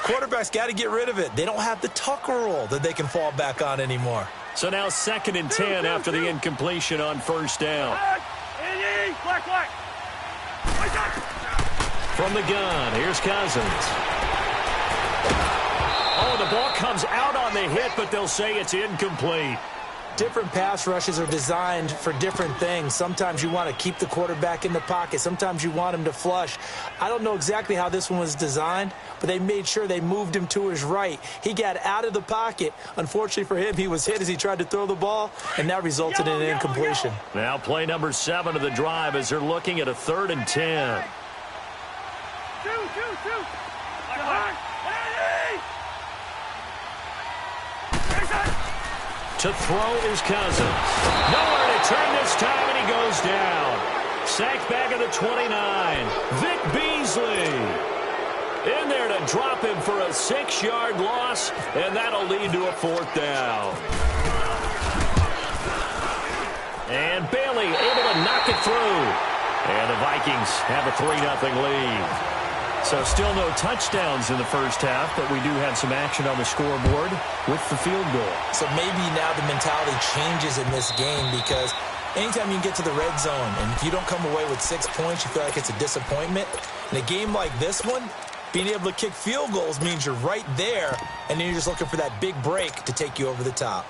quarterbacks got to get rid of it. They don't have the Tucker rule that they can fall back on anymore. So now 2nd and 10 after the incompletion on 1st down. Black. From the gun, here's Cousins. Oh, the ball comes out on the hit, but they'll say it's incomplete. Different pass rushes are designed for different things. Sometimes you want to keep the quarterback in the pocket. Sometimes you want him to flush. I don't know exactly how this one was designed, but they made sure they moved him to his right. He got out of the pocket. Unfortunately for him, he was hit as he tried to throw the ball, and that resulted in an incompletion. Now play number 7 of the drive as they're looking at a 3rd and 10. Two. To throw is Cousins. Nowhere to turn this time, and he goes down. Sacked back at the 29. Vic Beasley in there to drop him for a 6-yard loss, and that'll lead to a 4th down. And Bailey able to knock it through. And the Vikings have a 3-0 lead. So still no touchdowns in the first half, but we do have some action on the scoreboard with the field goal. So maybe now the mentality changes in this game, because anytime you get to the red zone and if you don't come away with 6 points, you feel like it's a disappointment. In a game like this one, being able to kick field goals means you're right there, and then you're just looking for that big break to take you over the top.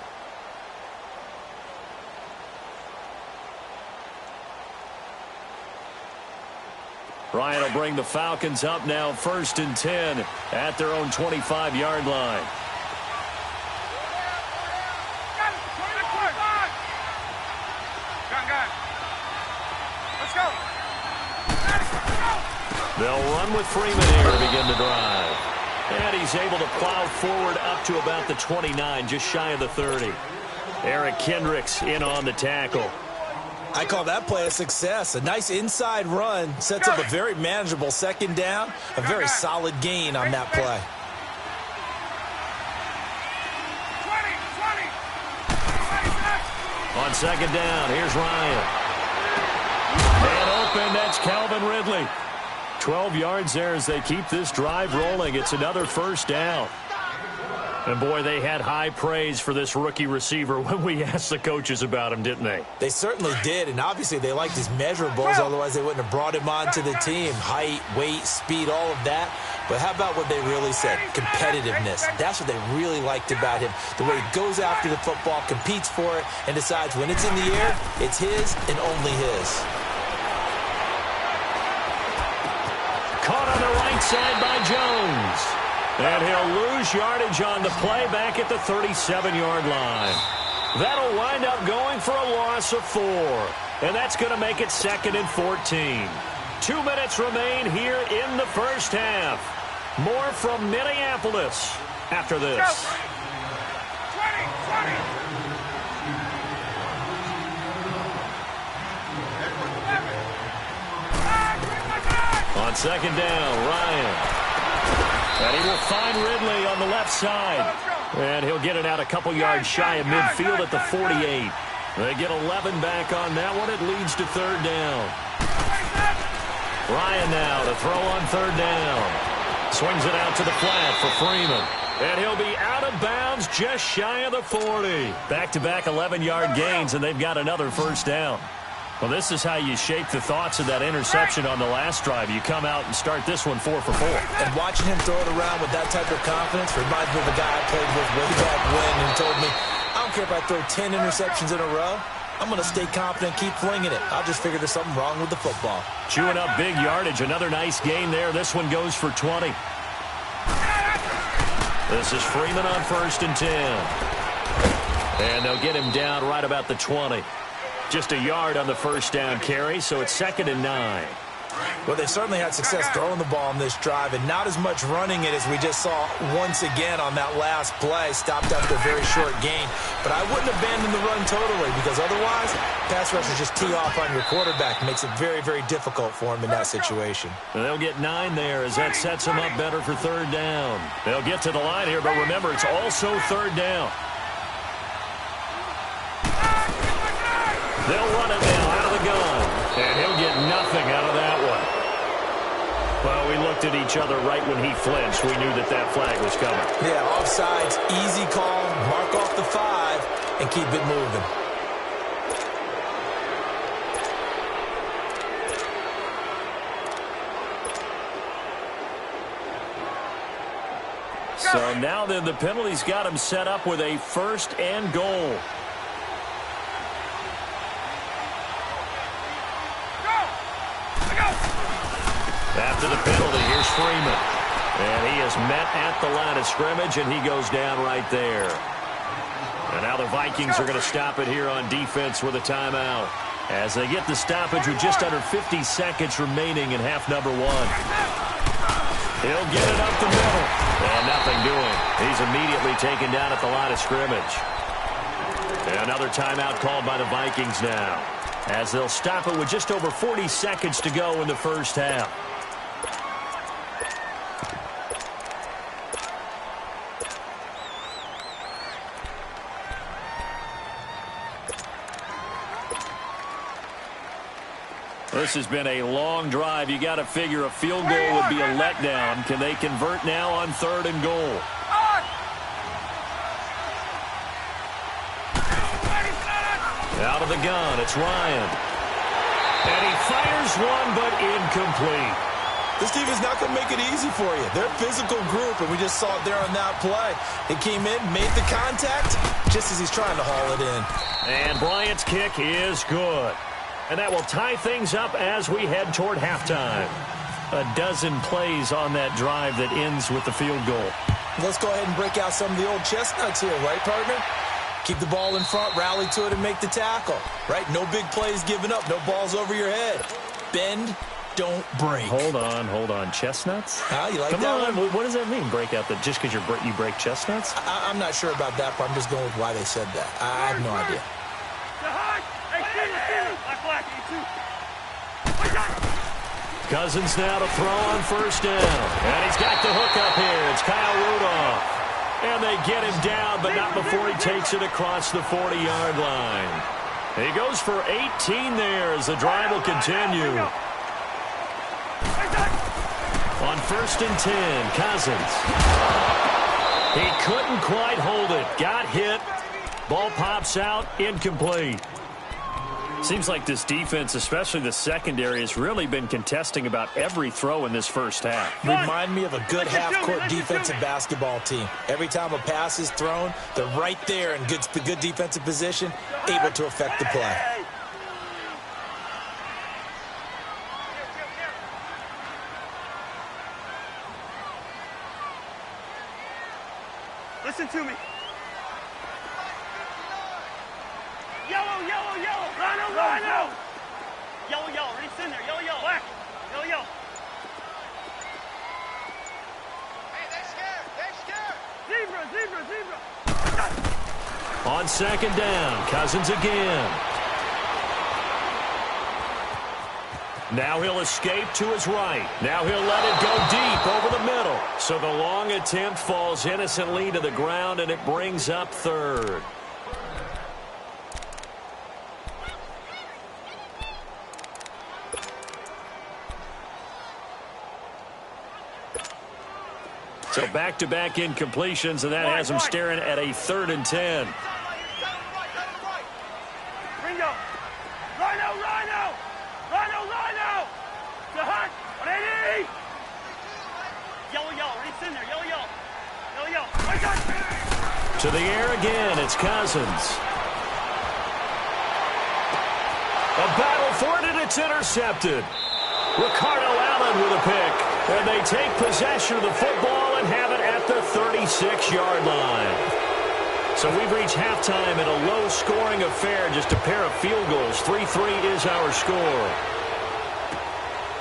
Ryan will bring the Falcons up now 1st and 10 at their own 25-yard line. Let's go. They'll run with Freeman here to begin the drive. And he's able to plow forward up to about the 29, just shy of the 30. Eric Kendricks in on the tackle. I call that play a success. A nice inside run sets up a very manageable 2nd down. A very solid gain on that play. 20. On 2nd down, here's Ryan. And open, that's Calvin Ridley. 12 yards there as they keep this drive rolling. It's another 1st down. And, boy, they had high praise for this rookie receiver when we asked the coaches about him, didn't they? They certainly did, and obviously they liked his measurables. Otherwise, they wouldn't have brought him onto the team. Height, weight, speed, all of that. But how about what they really said? Competitiveness. That's what they really liked about him. The way he goes after the football, competes for it, and decides when it's in the air, it's his and only his. Caught on the right side by Jones. And he'll lose yardage on the play back at the 37-yard line. That'll wind up going for a loss of 4. And that's going to make it 2nd and 14. 2 minutes remain here in the first half. More from Minneapolis after this. 20. On 2nd down, Ryan. And he will find Ridley on the left side. And he'll get it out a couple yards shy of midfield at the 48. They get 11 back on that one. It leads to third down. Ryan now to throw on third down. Swings it out to the flat for Freeman. And he'll be out of bounds just shy of the 40. Back-to-back 11-yard gains, and they've got another first down. Well, this is how you shape the thoughts of that interception on the last drive. You come out and start this one 4 for 4. And watching him throw it around with that type of confidence reminds me of a guy I played with way back when and told me, I don't care if I throw 10 interceptions in a row. I'm going to stay confident, keep flinging it. I'll just figure there's something wrong with the football. Chewing up big yardage. Another nice gain there. This one goes for 20. This is Freeman on 1st and 10. And they'll get him down right about the 20. Just a yard on the first down carry, so it's 2nd and 9. Well, they've certainly had success throwing the ball on this drive, and not as much running it as we just saw once again on that last play. Stopped after a very short gain. But I wouldn't abandon the run totally, because otherwise, pass rushers just tee off on your quarterback. It makes it very, very difficult for him in that situation. And they'll get 9 there as that sets them up better for third down. They'll get to the line here, but remember, it's also third down. They'll run it now out of the gun. And he'll get nothing out of that one. Well, we looked at each other right when he flinched. We knew that that flag was coming. Yeah, offsides, easy call, mark off the 5, and keep it moving. So now then the penalty's got him set up with a 1st and goal. After the penalty, here's Freeman. And he is met at the line of scrimmage, and he goes down right there. And now the Vikings are going to stop it here on defense with a timeout, as they get the stoppage with just under 50 seconds remaining in half number 1. He'll get it up the middle. And nothing doing. He's immediately taken down at the line of scrimmage. And another timeout called by the Vikings now, as they'll stop it with just over 40 seconds to go in the first half. This has been a long drive. You got to figure a field goal would be a letdown. Can they convert now on 3rd and goal? Out of the gun, it's Ryan. And he fires one, but incomplete. This team is not going to make it easy for you. They're a physical group, and we just saw it there on that play. He came in, made the contact, just as he's trying to haul it in. And Bryant's kick is good. And that will tie things up as we head toward halftime. A dozen plays on that drive that ends with the field goal. Let's go ahead and break out some of the old chestnuts here, right, partner? Keep the ball in front, rally to it, and make the tackle, right? No big plays given up, no balls over your head. Bend, don't break. Hold on. Chestnuts? You like Come that on. one? What does that mean, break out? Just because you break chestnuts? I'm not sure about that part. I'm just going with why they said that. I have no idea. Cousins now to throw on 1st down. And he's got the hook up here. It's Kyle Rudolph. And they get him down, but not before he takes it across the 40-yard line. He goes for 18 there as the drive will continue. On 1st and 10, Cousins. He couldn't quite hold it. Got hit. Ball pops out. Incomplete. Seems like this defense, especially the secondary, has really been contesting about every throw in this first half. Remind me of a good half-court defensive basketball team. Every time a pass is thrown, they're right there in good defensive position, able to affect the play. Listen to me. Yellow, yellow, yellow. Rhino, rhino. Yellow, yellow. Ready, in there. Yellow, yellow. Black. Yellow, yellow. Hey, they're scared. Zebra, zebra, zebra. On 2nd down, Cousins again. Now he'll escape to his right. Now he'll let it go deep over the middle. So the long attempt falls innocently to the ground, and it brings up third. So back-to-back incompletions, and that has him staring at a 3rd and 10. Ringo! Rhino! Rhino! Rhino! Rhino! To Hunt! 180! Yellow, yellow. Ready, in there. Yellow, yellow. Yellow, yellow. Right on. To the air again. It's Cousins. A battle for it, and it's intercepted. Ricardo Allen with a pick. And they take possession of the football and have it at the 36-yard line. So we've reached halftime in a low-scoring affair, just a pair of field goals. 3-3 is our score.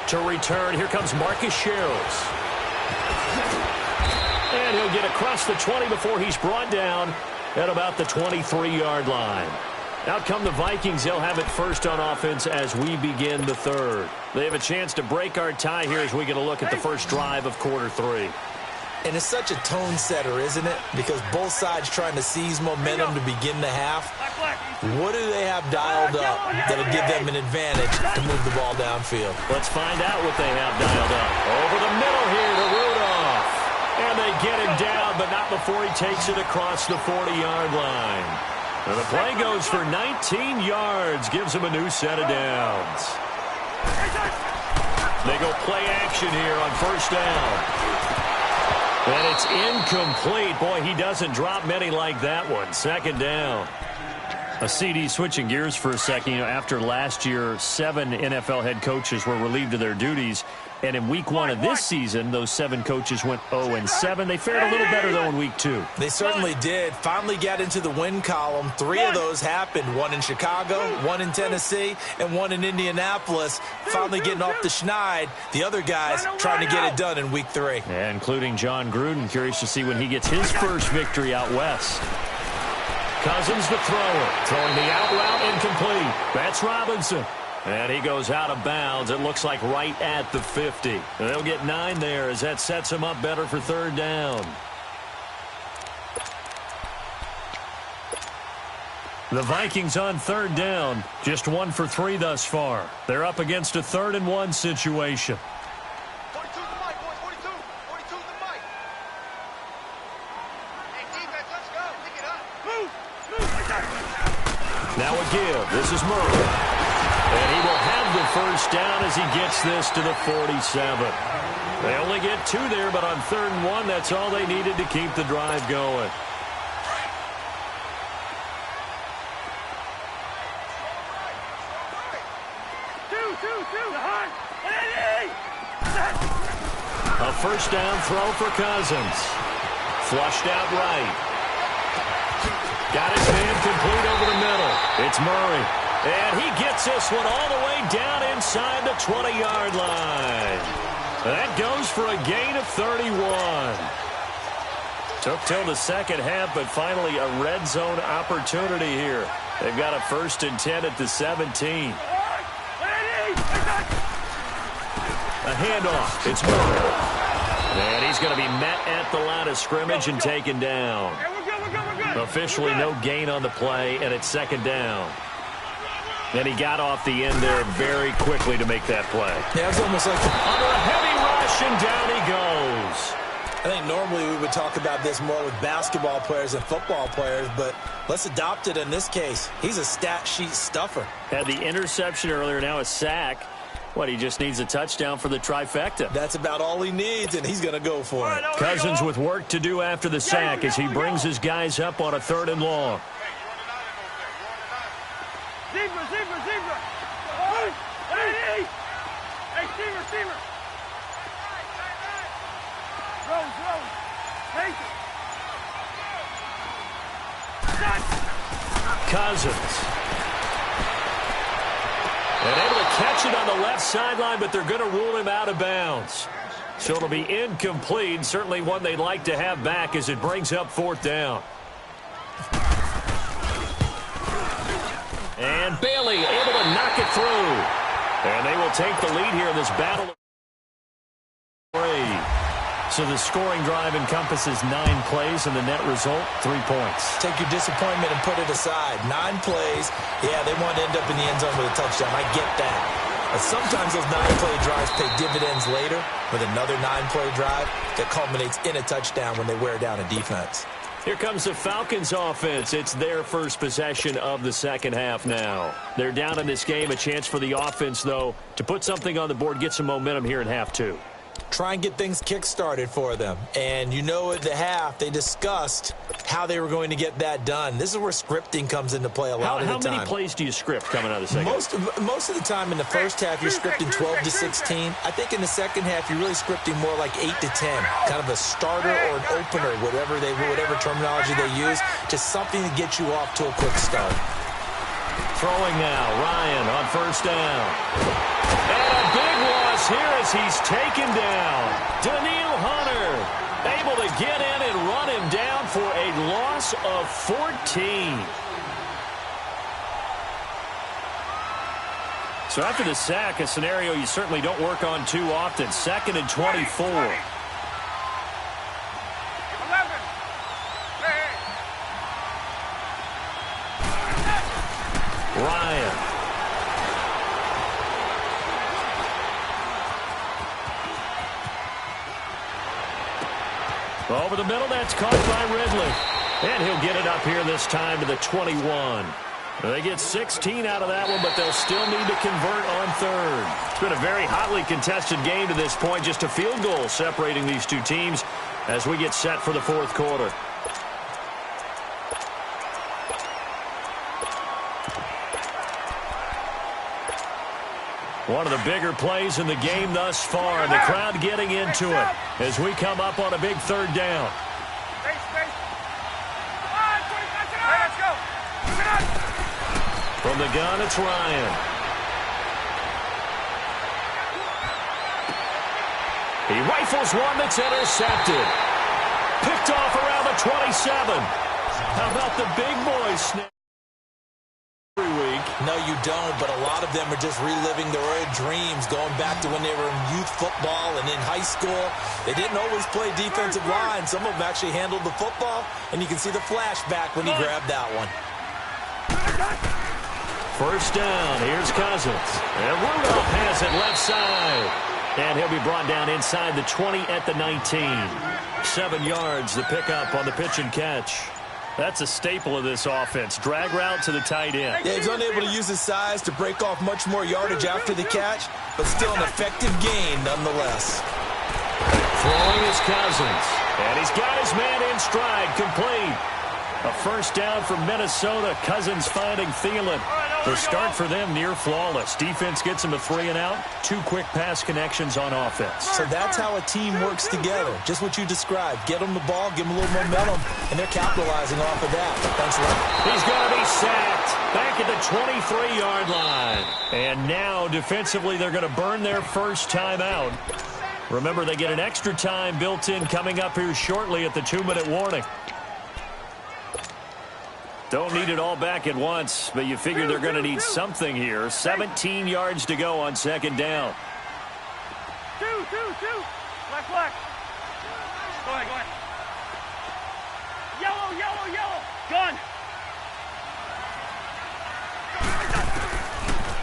To return, here comes Marcus Sherrills. And he'll get across the 20 before he's brought down at about the 23-yard line. Out come the Vikings. They'll have it first on offense as we begin the third. They have a chance to break our tie here as we get a look at the first drive of quarter 3. And it's such a tone setter, isn't it? Because both sides trying to seize momentum to begin the half. What do they have dialed up that'll give them an advantage to move the ball downfield? Let's find out what they have dialed up. Over the middle here to Rudolph. And they get him down, but not before he takes it across the 40-yard line. And the play goes for 19 yards, gives him a new set of downs. They go play action here on first down. And it's incomplete. Boy, he doesn't drop many like that one. 2nd down. A CD switching gears for a second. After last year, 7 NFL head coaches were relieved of their duties. And in week 1 of this season, those 7 coaches went 0-7. They fared a little better, though, in week 2. They certainly did. Finally got into the win column. 3 of those happened. 1 in Chicago, 1 in Tennessee, and 1 in Indianapolis. Finally getting off the schneid. The other guys trying to get it done in week 3. Yeah, including John Gruden. Curious to see when he gets his first victory out west. Cousins the thrower. Throwing the out route incomplete. That's Robinson. And he goes out of bounds. It looks like right at the 50. And they'll get 9 there as that sets him up better for 3rd down. The Vikings on 3rd down. Just 1 for 3 thus far. They're up against a 3rd and 1 situation. 42 the mic, boys. 42. 42 the mic. Hey, defense, let's go. Pick it up. Move. Move. Now a give. This is Murray. And he will have the first down as he gets this to the 47. They only get 2 there, but on 3rd and 1, that's all they needed to keep the drive going. A first down throw for Cousins. Flushed out right. Got his man complete over the middle. It's Murray. And he gets this one all the way down inside the 20-yard line. That goes for a gain of 31. Took till the second half, but finally a red zone opportunity here. They've got a 1st and 10 at the 17. A handoff. It's Murray. And he's going to be met at the line of scrimmage and taken down. Officially no gain on the play, and it's 2nd down. And he got off the end there very quickly to make that play. Yeah, it was almost like under a heavy rush, and down he goes. I think normally we would talk about this more with basketball players and football players, but let's adopt it in this case. He's a stat sheet stuffer. Had the interception earlier, now a sack. What, he just needs a touchdown for the trifecta. That's about all he needs, and he's going to go for it. Cousins with work to do after the sack as he brings his guys up on a 3rd and long. Zebra, zebra, zebra. Hey, receiver. Rose. Cousins. And able to catch it on the left sideline, but they're going to rule him out of bounds. So it'll be incomplete. Certainly one they'd like to have back as it brings up 4th down. And Bailey able to knock it through. And they will take the lead here in this battle. So the scoring drive encompasses 9 plays, and the net result, 3 points. Take your disappointment and put it aside. 9 plays, yeah, they want to end up in the end zone with a touchdown. I get that. But sometimes those 9-play drives pay dividends later with another 9-play drive that culminates in a touchdown when they wear down a defense. Here comes the Falcons offense. It's their first possession of the second half now. They're down in this game. A chance for the offense, though, to put something on the board, get some momentum here in half 2. Try and get things kick-started for them. And you know at the half, they discussed how they were going to get that done. This is where scripting comes into play a lot of the time. How many plays do you script coming out of the second half? Most of the time in the first half, you're scripting 12 to 16. I think in the second half, you're really scripting more like 8 to 10. Kind of a starter or an opener, whatever terminology they use. Just something to get you off to a quick start. Throwing now, Ryan on first down. And a big loss here as he's taken down. Daniil Hunter able to get in and run him down for a loss of 14. So after the sack, a scenario you certainly don't work on too often. 2nd and 24. Ryan. Over the middle, that's caught by Ridley. And he'll get it up here this time to the 21. They get 16 out of that one, but they'll still need to convert on 3rd. It's been a very hotly contested game to this point. Just a field goal separating these two teams as we get set for the 4th quarter. One of the bigger plays in the game thus far. The crowd getting into it as we come up on a big 3rd down. From the gun, it's Ryan. He rifles one that's intercepted. Picked off around the 27. How about the big boys snap? No, you don't, but a lot of them are just reliving their old dreams, going back to when they were in youth football and in high school. They didn't always play defensive line. Some of them actually handled the football, and you can see the flashback when he grabbed that one. First down, here's Cousins. And Rudolph has it left side. And he'll be brought down inside the 20 at the 19. 7 yards, the pickup on the pitch and catch. That's a staple of this offense. Drag route to the tight end. Yeah, he's unable to use his size to break off much more yardage after the catch, but still an effective gain nonetheless. Throwing is Cousins. And he's got his man in stride, complete. A first down from Minnesota. Cousins finding Thielen. The start for them near flawless. Defense gets him a 3 and out. 2 quick pass connections on offense. So that's how a team works together. Just what you described. Get them the ball, give them a little momentum, and they're capitalizing off of that. Thanks a lot. He's going to be sacked back at the 23-yard line. And now defensively they're going to burn their first time out. Remember, they get an extra time built in coming up here shortly at the 2-minute warning. Don't need it all back at once, but you figure they're going to need something here. 17 yards to go on 2nd down. Two. Black. Go ahead. Yellow. Gun.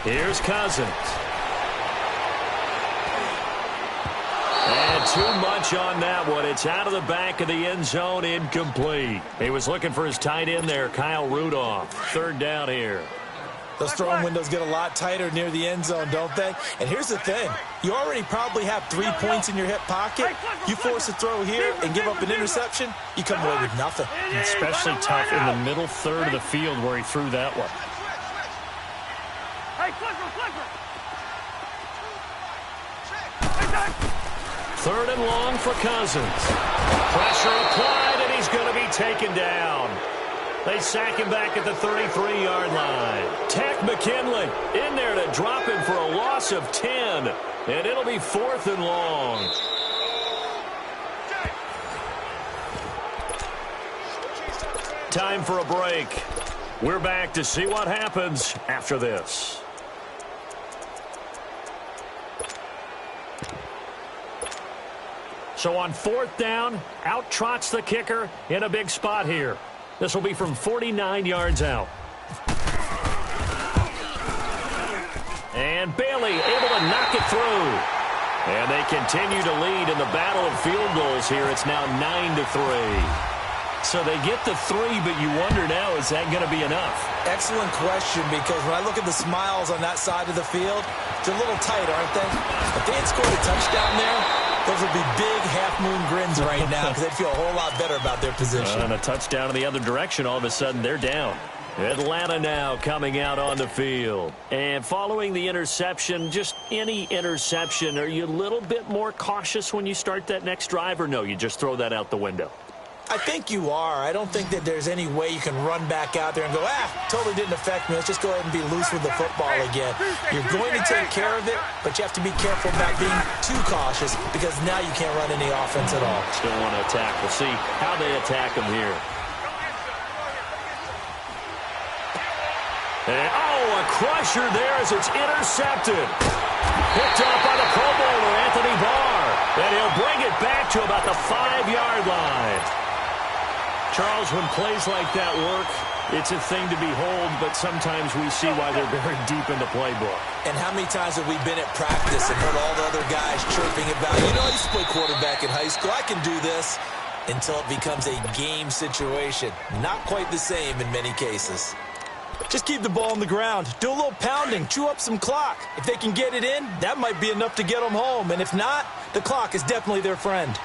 Here's Cousins. And too much on that one. It's out of the back of the end zone, incomplete. He was looking for his tight end there, Kyle Rudolph. 3rd down here. Those throwing windows get a lot tighter near the end zone, don't they? And here's the thing. You already probably have 3 points in your hip pocket. You force a throw here and give up an interception, you come away with nothing. Especially tough in the middle 3rd of the field where he threw that one. Hey, Clipper. 3rd and long for Cousins. Pressure applied, and he's going to be taken down. They sack him back at the 33-yard line. Tack McKinley in there to drop him for a loss of 10. And it'll be 4th and long. Time for a break. We're back to see what happens after this. So on 4th down, out trots the kicker in a big spot here. This will be from 49 yards out. And Bailey able to knock it through. And they continue to lead in the battle of field goals here. It's now 9-3. So they get the 3, but you wonder now, is that going to be enough? Excellent question, because when I look at the smiles on that side of the field, they're a little tight, aren't they? If they had scored a touchdown there, those would be big half-moon grins right now because they'd feel a whole lot better about their position. And a touchdown in the other direction, all of a sudden they're down. Atlanta now coming out on the field. And following the interception, just any interception, are you a little bit more cautious when you start that next drive, or no, you just throw that out the window? I think you are. I don't think that there's any way you can run back out there and go, totally didn't affect me. Let's just go ahead and be loose with the football again. You're going to take care of it, but you have to be careful about being too cautious because now you can't run any offense at all. Still want to attack. We'll see how they attack them here. And, a crusher there as it's intercepted. Picked up by the Pro Bowler, Anthony Barr. And he'll bring it back to about the 5-yard line. Charles, when plays like that work, it's a thing to behold, but sometimes we see why they're buried deep in the playbook. And how many times have we been at practice and heard all the other guys chirping about, I used to play quarterback in high school, I can do this, until it becomes a game situation. Not quite the same in many cases. Just keep the ball on the ground. Do a little pounding. Chew up some clock. If they can get it in, that might be enough to get them home. And if not, the clock is definitely their friend.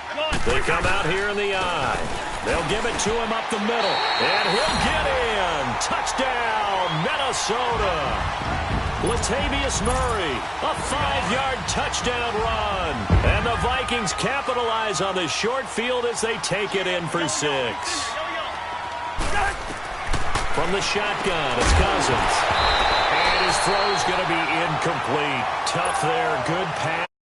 They come out here in the eye. They'll give it to him up the middle. And he'll get in. Touchdown, Minnesota. Latavius Murray, a 5-yard touchdown run. And the Vikings capitalize on the short field as they take it in for 6. From the shotgun, it's Cousins. And his throw's going to be incomplete. Tough there, good pass.